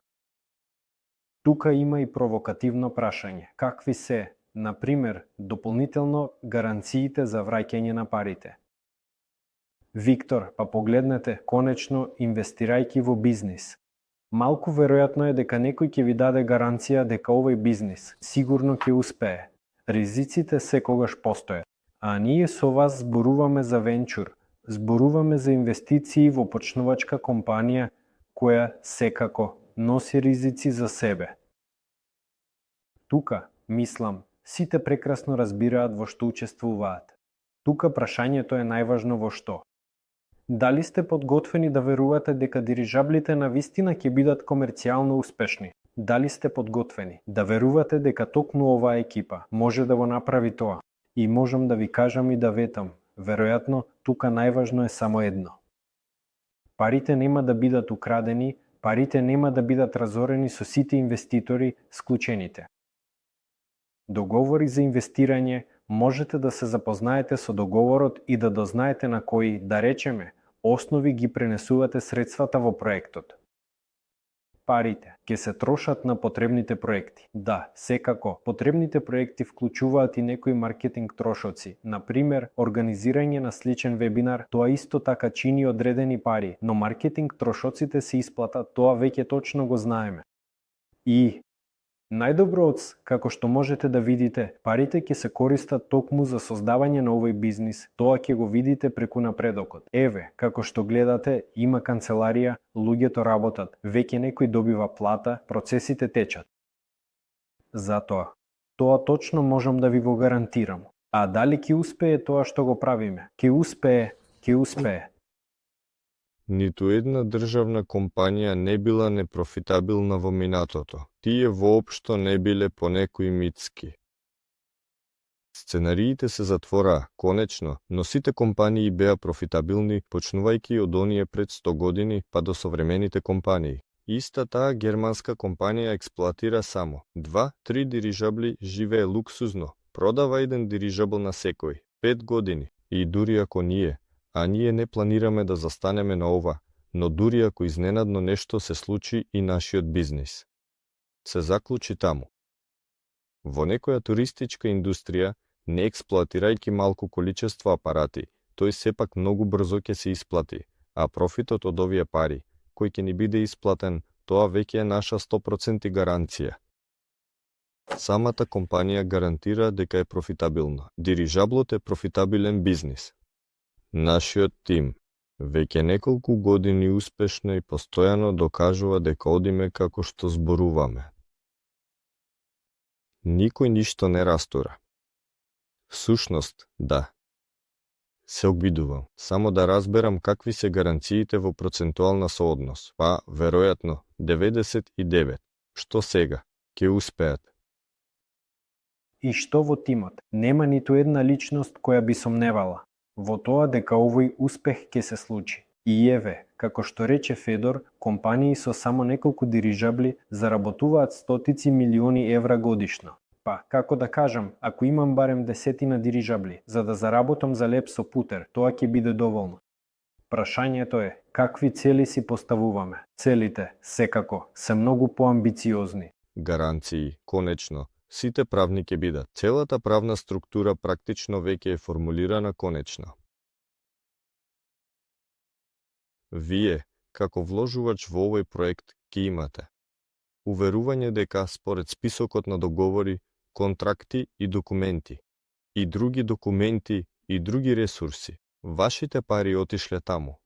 Тука има и провокативно прашање. Какви се, например, дополнително гаранциите за враќање на парите? Виктор, па погледнете, конечно, инвестирајќи во бизнис. Малку веројатно е дека некој ќе ви даде гаранција дека овој бизнис сигурно ќе успее. Ризиците секогаш постојат. А ние со вас зборуваме за венчур, зборуваме за инвестиции во почнувачка компанија која секако носи ризици за себе. Тука, мислам, сите прекрасно разбираат во што учествуваат. Тука прашањето е најважно во што. Дали сте подготвени да верувате дека дирижаблите на вистина ќе бидат комерцијално успешни? Дали сте подготвени да верувате дека токму оваа екипа може да го направи тоа? И можам да ви кажам и да ветам, веројатно тука најважно е само едно. Парите нема да бидат украдени, парите нема да бидат разорени со сите инвеститори, склучените. Договори за инвестирање, можете да се запознаете со договорот и да дознаете на кои, да речеме, основи ги пренесувате средствата во проектот. Парите ќе се трошат на потребните проекти. Да, секако, потребните проекти вклучуваат и некои маркетинг трошоци. Например, организирање на сличен вебинар, тоа исто така чини одредени пари, но маркетинг трошоците се исплатат, тоа веќе точно го знаеме. И најдобро како што можете да видите, парите ќе се користат токму за создавање на овој бизнис. Тоа ќе го видите преку напредокот. Еве, како што гледате, има канцеларија, луѓето работат, веќе некој добива плата, процесите течат. Затоа, тоа точно можам да ви го гарантирам. А дали ќе успее тоа што го правиме? Ќе успее. Ниту една државна компанија не била непрофитабилна во минатото. Тие воопшто не биле по некои мицки. Сценариите се затвораа, конечно, но сите компании беа профитабилни, почнувајќи од оние пред 100 години па до современите компании. Иста таа германска компанија експлоатира само 2-3 дирижабли, живее луксузно, продава еден дирижабл на секој, 5 години. И дури ако а ние не планираме да застанеме на ова, но дури ако изненадно нешто се случи и нашиот бизнис се заклучи таму. Во некоја туристичка индустрија, не експлоатирајќи малку количество апарати, тој сепак многу брзо ќе се исплати, а профитот од овие пари, кој ќе ни биде исплатен, тоа веќе е наша 100% гаранција. Самата компанија гарантира дека е профитабилна. Дирижаблот е профитабилен бизнис. Нашиот тим веќе неколку години успешно и постојано докажува дека одиме како што зборуваме. Никој ништо не растура. Всушност, да. Се обидувам, само да разберам какви се гаранциите во процентуална сооднос. Па, веројатно, 99. Што сега? Ке успеат. И што во тимот? Нема ниту една личност која би сомневала во тоа дека овој успех ќе се случи. И еве, како што рече Федор, компании со само неколку дирижабли заработуваат стотици милиони евра годишно. Па, како да кажам, ако имам барем 10 дирижабли, за да заработам за леп со путер, тоа ќе биде доволно. Прашањето е, какви цели си поставуваме? Целите, секако, се многу поамбициозни. Гаранции, конечно, сите правни ќе бидат. Целата правна структура практично веќе е формулирана конечно. Вие, како вложувач во овој проект, ќе имате уверување дека според списокот на договори, контракти и документи, и други документи и други ресурси, вашите пари отишле таму.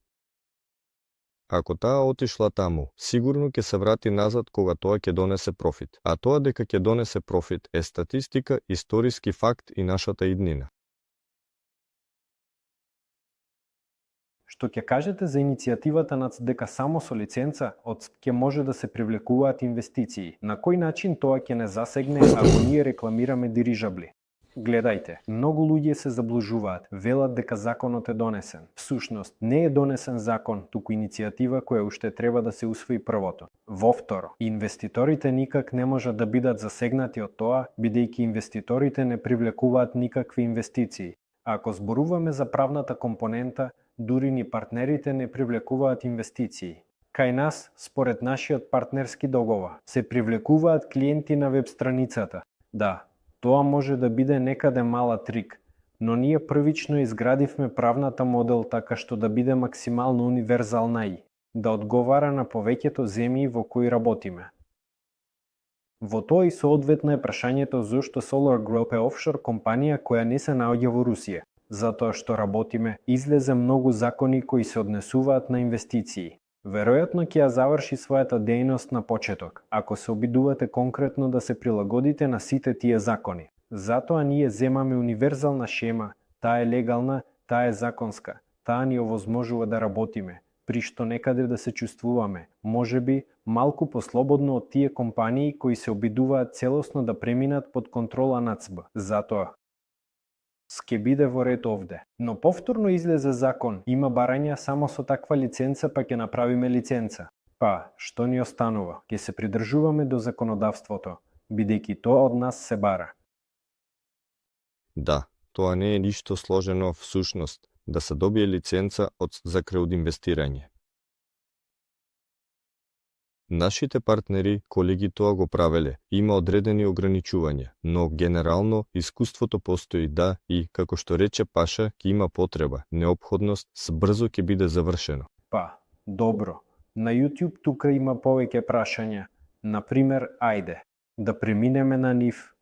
Ако таа отишла таму, сигурно ќе се врати назад кога тоа ќе донесе профит. А тоа дека ќе донесе профит е статистика, историски факт и нашата иднина. Што ќе кажете за иницијативата НАЦ дека само со лиценца од ќе може да се привлекуваат инвестиции? На кој начин тоа ќе не засегне ако ние рекламираме дирижабли? Гледајте, многу луѓе се заблужуваат, велат дека законот е донесен. Всушност, не е донесен закон, туку иницијатива која уште треба да се усвои првото. Во второ, инвеститорите никак не можат да бидат засегнати од тоа, бидејќи инвеститорите не привлекуваат никакви инвестиции. А ако зборуваме за правната компонента, дури ни партнерите не привлекуваат инвестиции. Кај нас, според нашиот партнерски договор, се привлекуваат клиенти на веб страницата. Да, тоа може да биде некаде мала трик, но ние првично изградивме правната модел така што да биде максимално универзална и да одговара на повеќето земји во кои работиме. Во тоа и соодветно е прашањето зошто Solar Group е офшор компанија која не се наоѓа во Русија. Затоа што работиме, излезе многу закони кои се однесуваат на инвестиции. Веројатно ќе ја заврши својата дејност на почеток, ако се обидувате конкретно да се прилагодите на сите тие закони. Затоа ние земаме универзална шема, таа е легална, таа е законска, таа ни овозможува да работиме, при што некаде да се чувствуваме, можеби, малку послободно од тие компании кои се обидуваат целосно да преминат под контрола на ЦБ. Затоа ке биде во ред овде. Но повторно излезе закон, има барања само со таква лиценца па ќе направиме лиценца. Па, што ни останува? Ќе се придржуваме до законодавството, бидејќи тоа од нас се бара. Да, тоа не е ништо сложено всушност, да се добие лиценца за краудинвестирање. Нашите партнери, колеги тоа го правеле, има одредени ограничувања, но генерално искуството постои да и, како што рече Паша, ќе има потреба, неопходност, брзо ќе биде завршено. Па, добро. На YouTube тука има повеќе прашања. Например, ајде, да преминеме на нив.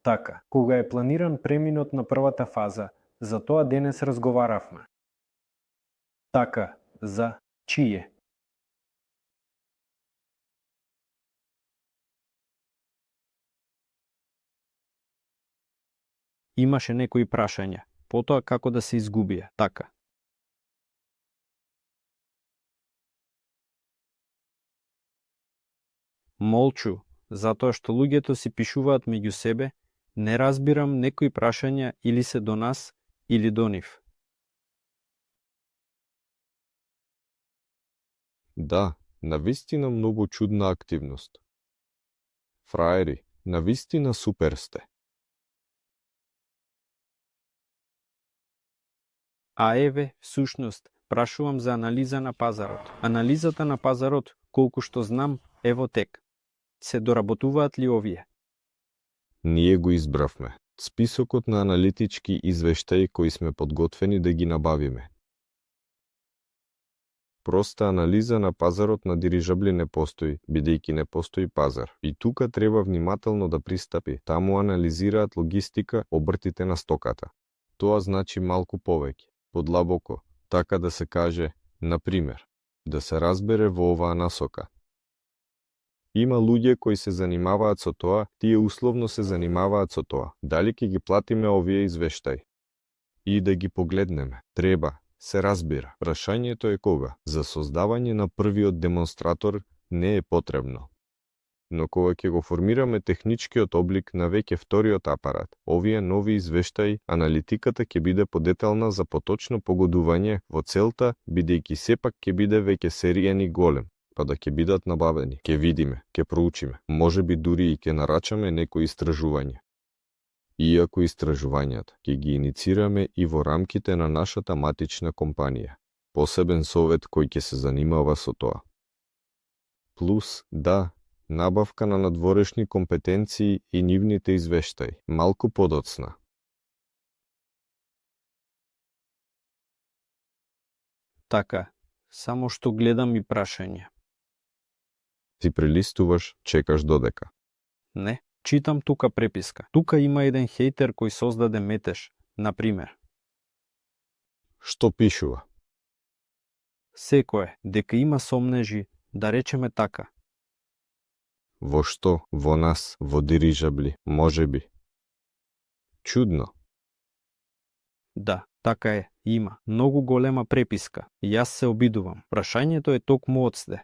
Така, кога е планиран преминот на првата фаза, за тоа денес разговаравме. Така, за чие? Имаше некои прашања, потоа како да се изгубија, така. Молчу, затоа што луѓето си пишуваат меѓу себе, не разбирам некои прашања или се до нас, или до нив. Да, навистина многу чудна активност. Фраери, навистина супер сте. А еве, всушност, прашувам за анализа на пазарот. Анализата на пазарот, колку што знам, е во тек. Се доработуваат ли овие? Ние го избравме. Списокот на аналитички извештаи кои сме подготвени да ги набавиме. Проста анализа на пазарот на дирижабли не постои, бидејќи не постои пазар. И тука треба внимателно да пристапи. Таму анализираат логистика, обртите на стоката. Тоа значи малку повеќе, подлабоко, така да се каже, на пример, да се разбере во оваа насока. Има луѓе кои се занимаваат со тоа, тие условно се занимаваат со тоа. Дали ќе ги платиме овие извештаи? И да ги погледнеме. Треба, се разбира. Прашањето е кога. За создавање на првиот демонстратор не е потребно. Но кога ќе го формираме техничкиот облик на веќе вториот апарат, овие нови извештаи, аналитиката ќе биде подетална за поточно погодување во целта, бидејќи сепак ќе биде веќе серијен и голем, па да ќе бидат набавени. Ќе видиме, ќе проучиме, можеби дури и ќе нарачаме некои истражување. Иако истражувањата ќе ги иницираме и во рамките на нашата матична компанија, посебен совет кој ќе се занимава со тоа. Плюс, да, набавка на надворешни компетенции и нивните извештаи, малку подоцна. Така, само што гледам и прашање. Ти прелистуваш, чекаш додека. Не, читам тука преписка. Тука има еден хейтер кој создаде метеж, например. Што пишува? Секое, дека има сомнежи, да речеме така. Во што? Во нас, во дирижабли, можеби. Чудно. Да, така е, има. Многу голема преписка. Јас се обидувам. Прашањето е токму одсде.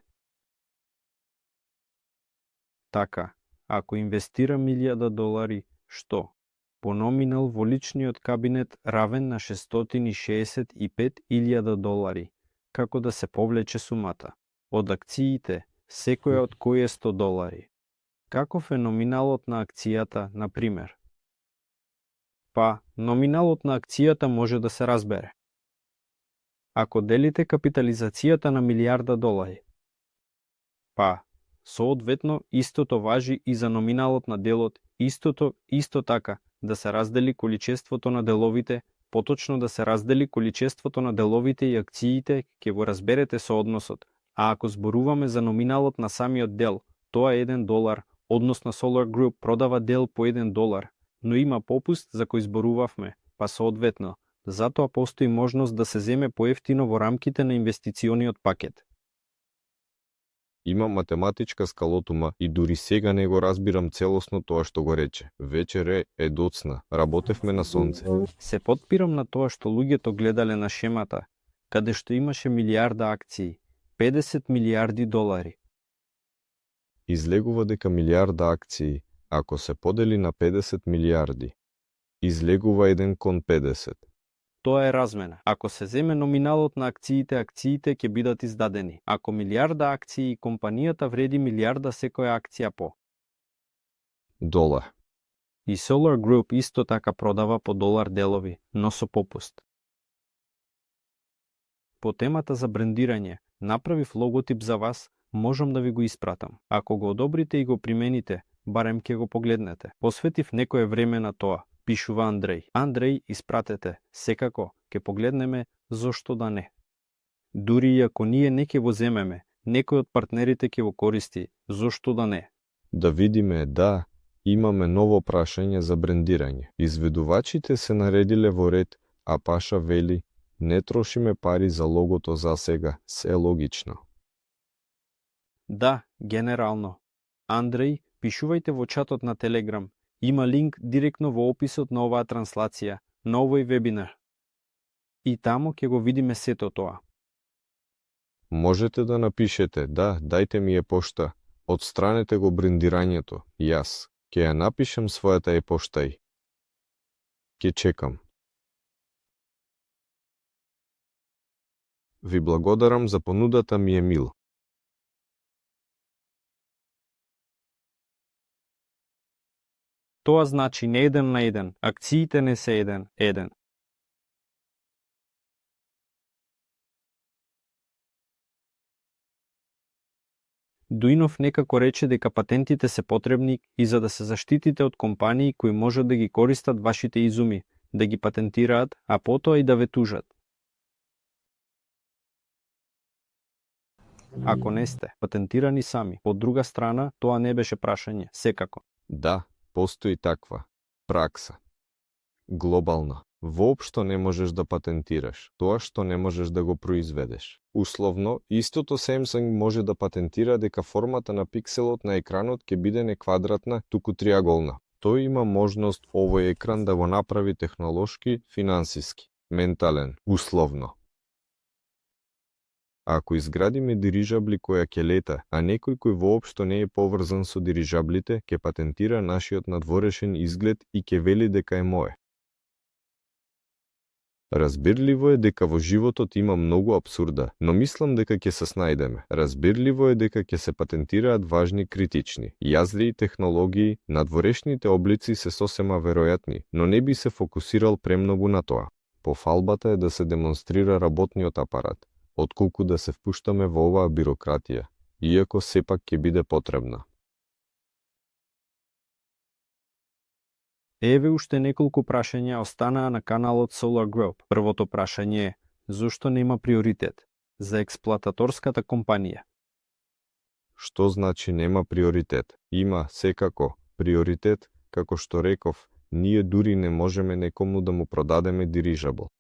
Така, ако инвестирам $1000, што? По номинал во личниот кабинет равен на $665,000, како да се повлече сумата. Од акциите, секоја од кои е $100. Каков е номиналот на акцијата, на пример? Па, номиналот на акцијата може да се разбере. Ако делите капитализацијата на $1,000,000, па, соодветно, истото важи и за номиналот на делот, исто така, да се раздели количеството на деловите, поточно да се раздели количеството на деловите и акциите, ќе го разберете соодносот. А ако зборуваме за номиналот на самиот дел, тоа е $1, односно Solar Group продава дел по $1, но има попуст за кој зборувавме, па соодветно, затоа постои можност да се земе поевтино во рамките на инвестициониот пакет. Има математичка скалотума и дури сега не го разбирам целосно тоа што го рече. Вечер е доцна, работевме на сонце. Се потпирам на тоа што луѓето гледале на шемата, каде што имаше милијарда акции, $50 милијарди. Излегува дека милијарда акции, ако се подели на 50 милијарди, излегува 1 кон 50. Тоа е размена. Ако се земе номиналот на акциите ќе бидат издадени. Ако милијарда акции и компанијата вреди милијарда секоја акција по $1. И Solar Group исто така продава по $1 делови, но со попуст. По темата за брендирање, направив логотип за вас, можам да ви го испратам. Ако го одобрите и го примените, барем ќе го погледнете. Посветив некое време на тоа, пишува Андреј. Андреј, испратете, секако, ќе погледнеме, зошто да не. Дури и ако ние не ќе го земеме, некој од партнерите ќе го користи, зошто да не. Да видиме, да, имаме ново прашање за брендирање. Изведувачите се наредиле во ред, а Паша вели, не трошиме пари за логото за сега, се логично. Да, генерално. Андреј, пишувајте во чатот на Телеграм. Има линк директно во описот на оваа транслација, на овој вебинар. И таму ќе го видиме сето тоа. Можете да напишете, да, дајте ми пошта, отстранете го брендирањето, јас, ќе ја напишем својата пошта и ќе чекам. Ви благодарам за понудата ми Емил. Тоа значи не 1:1, акциите не се 1:1. Дуинов некако рече дека патентите се потребни и за да се заштитите од компании кои можат да ги користат вашите изуми, да ги патентираат, а потоа и да ве тужат. Ако не сте патентирани сами, од друга страна, тоа не беше прашање, секако. Да, постои таква пракса. Глобална. Воопшто не можеш да патентираш тоа што не можеш да го произведеш. Условно, истото Samsung може да патентира дека формата на пикселот на екранот ќе биде не квадратна, туку триаголна. Тој има можност овој екран да го направи технолошки, финансиски, ментален, условно. Ако изградиме дирижабли која ќе лета, а некој кој воопшто не е поврзан со дирижаблите, ќе патентира нашиот надворешен изглед и ќе вели дека е мое. Разбирливо е дека во животот има многу апсурда, но мислам дека ќе се снајдеме. Разбирливо е дека ќе се патентираат важни критични јазри и технологии, надворешните облици се сосема веројатни, но не би се фокусирал премногу на тоа. Пофалбата е да се демонстрира работниот апарат, отколку да се впуштаме во оваа бирократија, иако сепак ќе биде потребна. Еве уште неколку прашања останаа на каналот Solar Group. Првото прашање е: зошто нема приоритет за експлоататорската компанија? Што значи нема приоритет? Има секако приоритет, како што реков, ние дури не можеме некому да му продадеме дирижабл.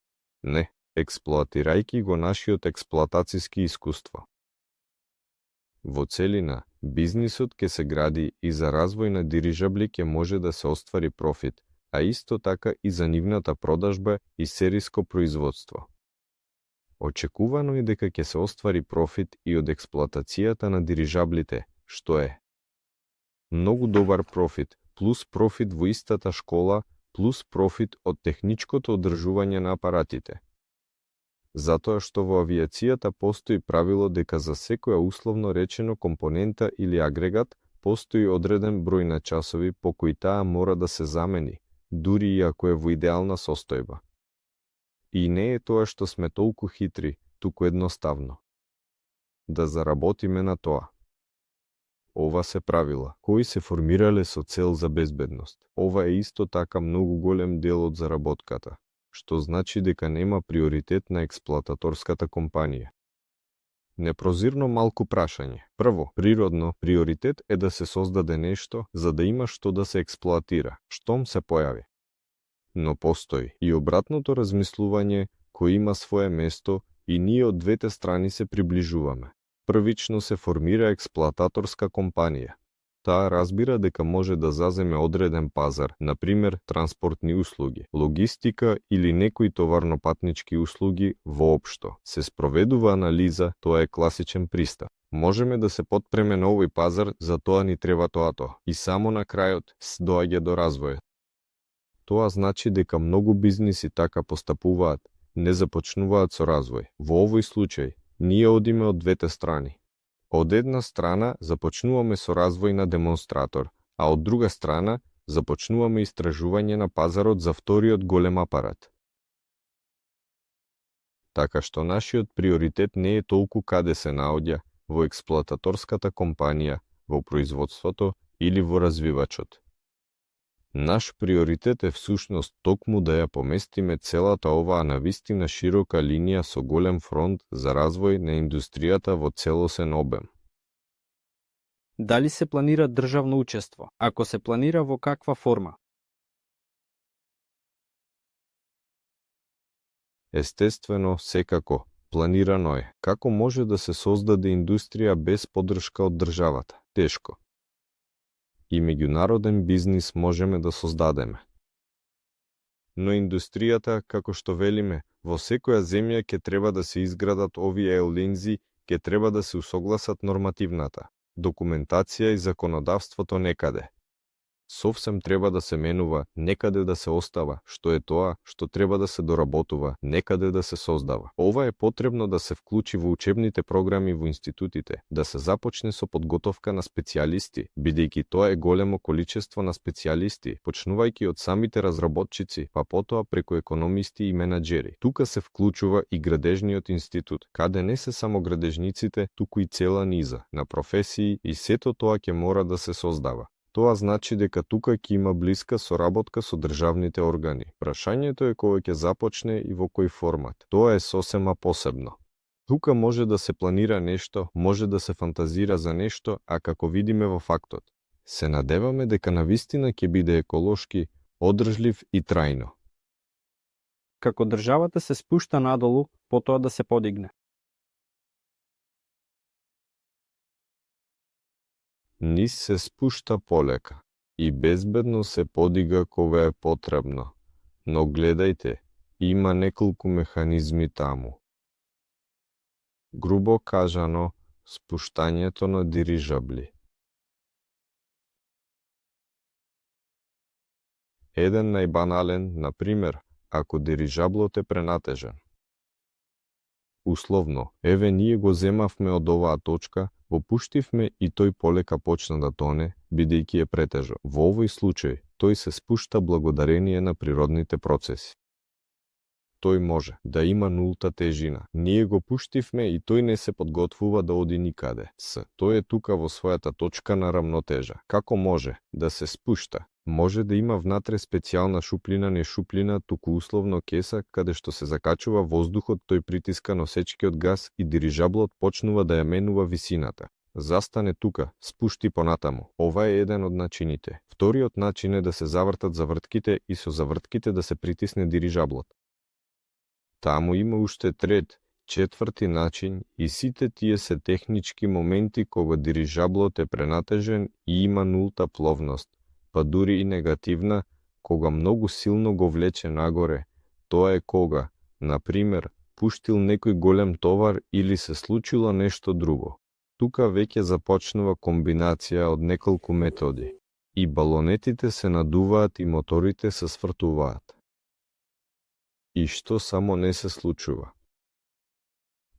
Не, експлоатирајќи го нашиот експлоатацијски искуство. Во целина, бизнисот ќе се гради и за развој на дирижабли ќе може да се оствари профит, а исто така и за нивната продажба и сериско производство. Очекувано е дека ќе се оствари профит и од експлоатацијата на дирижаблите, што е многу добар профит, плюс профит во истата школа, плюс профит од техничкото одржување на апаратите. Затоа што во авиацијата постои правило дека за секоја условно речено компонента или агрегат постои одреден број на часови по кои таа мора да се замени, дури и ако е во идеална состојба. И не е тоа што сме толку хитри, туку едноставно да заработиме на тоа. Ова се правила, кои се формирале со цел за безбедност. Ова е исто така многу голем дел од заработката, што значи дека нема приоритет на експлоататорската компанија. Непрозирно малку прашање. Прво, природно, приоритет е да се создаде нешто за да има што да се експлоатира, штом се појави. Но постои и обратното размислување кој има свое место и ние од двете страни се приближуваме. Првично се формира експлоататорска компанија. Таа разбира дека може да заземе одреден пазар, например транспортни услуги, логистика или некои товарно-патнички услуги воопшто. Се спроведува анализа, тоа е класичен пристап. Можеме да се потпреме на овој пазар, за тоа ни треба тоа. И само на крајот доаѓа до развој. Тоа значи дека многу бизниси така постапуваат, не започнуваат со развој. Во овој случај, ние одиме од двете страни. Од една страна започнуваме со развој на демонстратор, а од друга страна започнуваме истражување на пазарот за вториот голем апарат. Така што нашиот приоритет не е толку каде се наоѓа, во експлоататорската компанија, во производството или во развивачот. Наш приоритет е всушност токму да ја поместиме целата оваа навистина широка линија со голем фронт за развој на индустријата во целосен обем. Дали се планира државно учество? Ако се планира, во каква форма? Естествено, секако, планирано е. Како може да се создаде индустрија без поддршка од државата? Тешко. И меѓународен бизнис можеме да создадеме. Но индустријата, како што велиме, во секоја земја ќе треба да се изградат овие елинзи, ќе треба да се усогласат нормативната, документација и законодавството некаде. Совсем треба да се менува, некаде да се остава, што е тоа што треба да се доработува, некаде да се создава. Ова е потребно да се вклучи во учебните програми во институтите, да се започне со подготовка на специјалисти, бидејќи тоа е големо количество на специјалисти, почнувајќи од самите разработчици, па потоа преку економисти и менаџери. Тука се вклучува и градежниот институт, каде не се само градежниците, туку и цела низа на професии и сето тоа ќе мора да се создава. Тоа значи дека тука ќе има блиска соработка со државните органи. Прашањето е кога ќе започне и во кој формат. Тоа е сосема посебно. Тука може да се планира нешто, може да се фантазира за нешто, а како видиме во фактот, се надеваме дека навистина ќе биде еколошки, одржлив и трајно. Како државата се спушта надолу, потоа да се подигне. Низ се спушта полека и безбедно се подига кога е потребно. Но гледајте, има неколку механизми таму. Грубо кажано, спуштањето на дирижабли. Еден најбанален, например, ако дирижаблот е пренатежен. Условно, еве ние го земавме од оваа точка, го пуштивме и тој полека почна да тоне, бидејќи е претежок. Во овој случај, тој се спушта благодарение на природните процеси. Тој може да има нулта тежина. Ние го пуштивме и тој не се подготвува да оди никаде. Тој е тука во својата точка на рамнотежа. Како може да се спушта? Може да има внатре специјална шуплина, не шуплина, туку условно кеса, каде што се закачува воздухот, тој притиска носечкиот газ и дирижаблот почнува да ја менува висината. Застане тука, спушти понатаму. Ова е еден од начините. Вториот начин е да се завртат завртките и со завртките да се притисне дирижаблот. Таму има уште трет, четврти начин и сите тие се технички моменти кога дирижаблот е пренатежен и има нулта пловност, па дури и негативна, кога многу силно го влече нагоре. Тоа е кога, например, пуштил некој голем товар или се случило нешто друго. Тука веќе започнува комбинација од неколку методи. И балонетите се надуваат и моторите се свртуваат. И што само не се случува.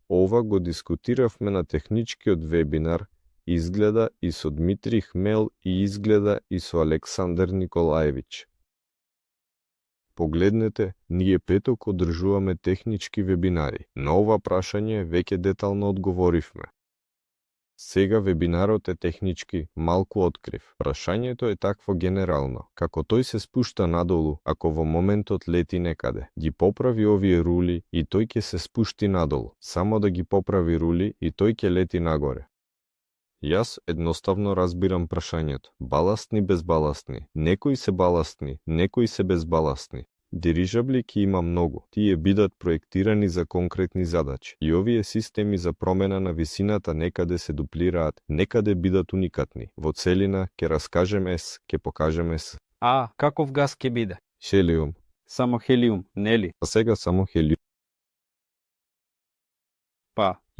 Ова го дискутиравме на техничкиот вебинар, изгледа и со Дмитрий Хмел и изгледа и со Александар Николаевич. Погледнете, ние петок одржуваме технички вебинари. На ова прашање веќе детално одговоривме. Сега вебинарот е технички, малку открив. Прашањето е такво генерално. Како тој се спушта надолу, ако во моментот лети некаде, ги поправи овие рули и тој ќе се спушти надолу. Само да ги поправи рули и тој ќе лети нагоре. Јас едноставно разбирам прашањето. Баластни, безбаластни. Некои се баластни, некои се безбаластни. Дирижабли ќе има многу. Тие бидат проектирани за конкретни задачи. И овие системи за промена на висината некаде се дуплираат, некаде бидат уникатни. Во целина ќе раскажеме ќе покажеме Каков газ ќе биде? Хелиум. Само хелиум, нели? А сега само хелиум.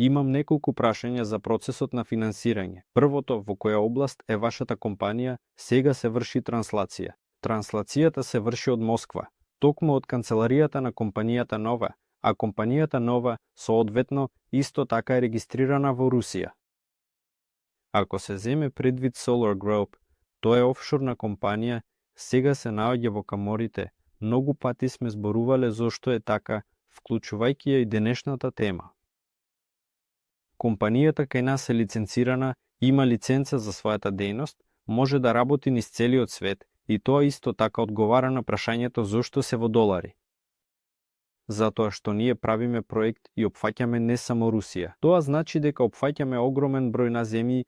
Имам неколку прашања за процесот на финансирање. Првото, во која област е вашата компанија, сега се врши транслација. Транслацијата се врши од Москва, токму од канцеларијата на компанијата Нова, а компанијата Нова, соодветно, исто така е регистрирана во Русија. Ако се земе предвид Solar Group, тоа е офшорна компанија, сега се наоѓа во каморите. Многу пати сме зборувале зошто е така, вклучувајќи ја и денешната тема. Компанијата кај нас е лиценцирана, има лиценца за својата дејност, може да работи низ целиот свет и тоа исто така одговара на прашањето зошто се во долари. Затоа што ние правиме проект и опфаќаме не само Русија. Тоа значи дека опфаќаме огромен број на земји,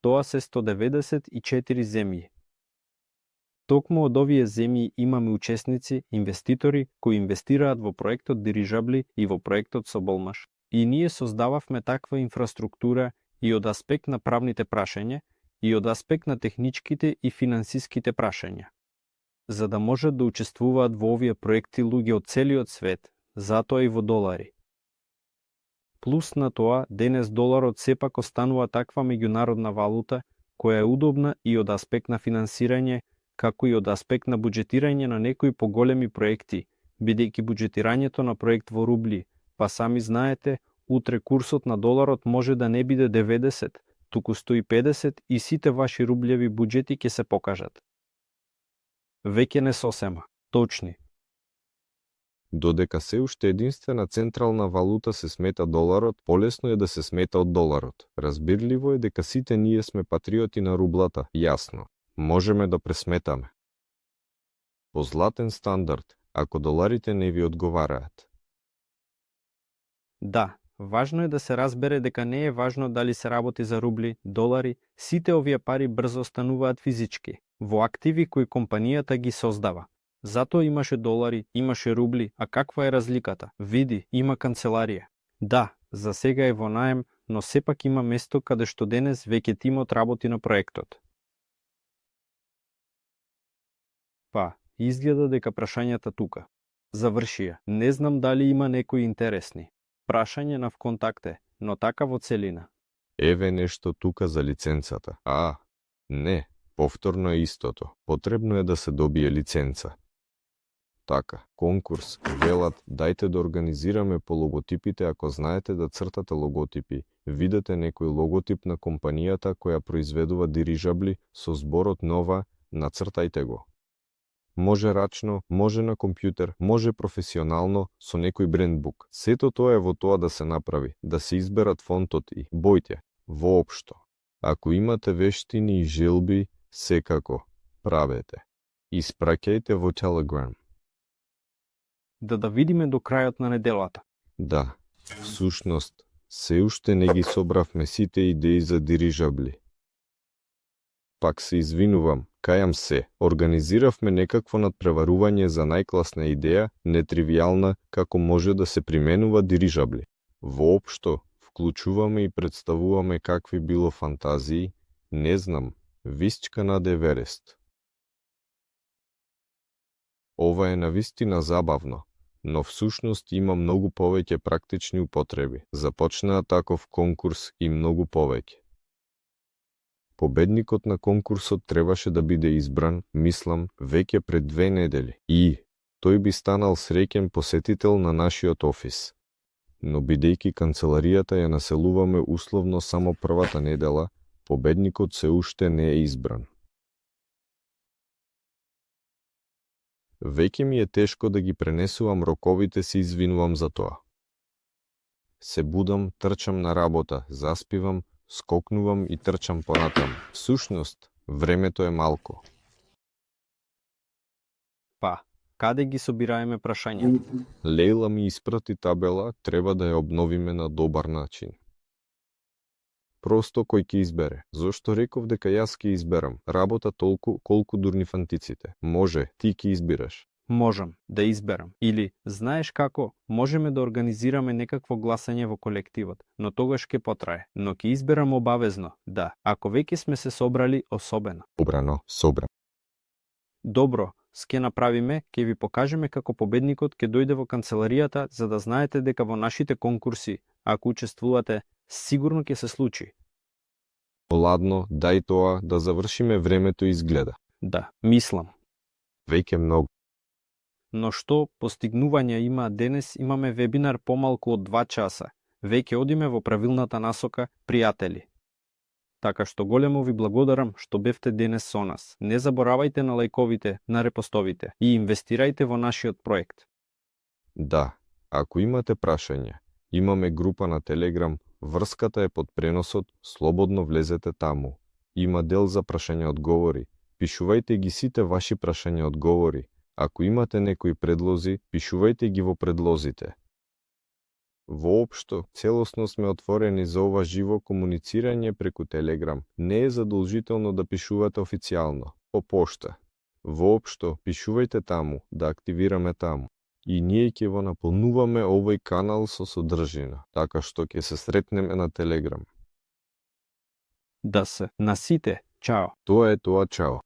тоа се 194 земји. Токму од овие земји имаме учесници, инвеститори кои инвестираат во проектот дирижабли и во проектот Соболмаш. И ние создававме таква инфраструктура и од аспект на правните прашања, и од аспект на техничките и финансиските прашања. За да можат да учествуваат во овие проекти луѓе од целиот свет, затоа и во долари. Плюс на тоа, денес доларот сепак останува таква меѓународна валута, која е удобна и од аспект на финансирање, како и од аспект на буџетирање на некои поголеми проекти, бидејќи буџетирањето на проект во рубли, па сами знаете, утре курсот на доларот може да не биде 90, туку 150 и сите ваши рублеви буџети ќе се покажат. Веќе не сосема, точни. Додека се уште единствена централна валута се смета доларот, полесно е да се смета од доларот. Разбирливо е дека сите ние сме патриоти на рублата, јасно. Можеме да пресметаме. По златен стандард, ако доларите не ви одговараат. Да, важно е да се разбере дека не е важно дали се работи за рубли, долари, сите овие пари брзо стануваат физички, во активи кои компанијата ги создава. Затоа имаше долари, имаше рубли, а каква е разликата? Види, има канцеларија. Да, за сега е во наем, но сепак има место каде што денес веќе тимот работи на проектот. Па, изгледа дека прашањата тука. Завршија. Не знам дали има некои интересни. Прашање на вконтакте, но така во целина. Еве нешто тука за лиценцата. Не, повторно е истото. Потребно е да се добие лиценца. Така, конкурс, велат, дајте да организираме по логотипите ако знаете да цртате логотипи. Видете некој логотип на компанијата која произведува дирижабли со зборот нова, нацртајте го. Може рачно, може на компјутер, може професионално, со некој брендбук. Сето тоа е во тоа да се направи, да се изберат фонтот и боите. Воопшто. Ако имате вештини и желби, секако, правете. Испраќајте во Telegram. Да видиме до крајот на неделата. Да, всушност, се уште не ги собравме сите идеи за дирижабли. Пак се извинувам, кајам се, организиравме некакво надпреварување за најкласна идеја, нетривијална, како може да се применува дирижабли. Воопшто, вклучуваме и представуваме какви било фантазии, не знам, висчка над Еверест. Ова е навистина забавно, но всушност има многу повеќе практични употреби. Започнаа таков конкурс и многу повеќе. Победникот на конкурсот требаше да биде избран, мислам, веќе пред 2 недели. И тој би станал среќен посетител на нашиот офис. Но бидејќи канцеларијата ја населуваме условно само првата недела, победникот се уште не е избран. Веќе ми е тешко да ги пренесувам роковите, се извинувам за тоа. Се будам, трчам на работа, заспивам, скокнувам и трчам понатам. Всушност, времето е малко. Па, каде ги собираеме прашањата? Лејла ми испрати табела, треба да ја обновиме на добар начин. Просто кој ќе избере. Зошто реков дека јас ќе изберам? Работа толку колку дурни фантиците. Може, ти ќе избираш. Можам да изберам. Или, знаеш како, можеме да организираме некакво гласање во колективот, но тогаш ќе потрае. Но ќе изберам обавезно, да. Ако веќе сме се собрали, особено. Собрано, собрано. Добро, ќе направиме, ќе ви покажеме како победникот ќе дојде во канцеларијата за да знаете дека во нашите конкурси, ако учествувате, сигурно ќе се случи. Ладно, дај тоа да завршиме, времето изгледа. Да, мислам. Веќе многу. Но што постигнувања има денес, имаме вебинар помалку од 2 часа. Веќе одиме во правилната насока, пријатели. Така што големо ви благодарам што бевте денес со нас. Не заборавајте на лајковите, на репостовите и инвестирајте во нашиот проект. Да, ако имате прашања, имаме група на Телеграм, врската е под преносот, слободно влезете таму. Има дел за прашања-одговори. Пишувајте ги сите ваши прашања-одговори. Ако имате некои предлози, пишувајте ги во предлозите. Воопшто, целосно сме отворени за ова живо комуницирање преку Телеграм. Не е задолжително да пишувате официјално, по пошта. Воопшто, пишувајте таму, да активираме таму. И ние ќе го наполнуваме овој канал со содржина, така што ќе се сретнеме на Телеграм. Да се, на сите, чао. Тоа е тоа, чао.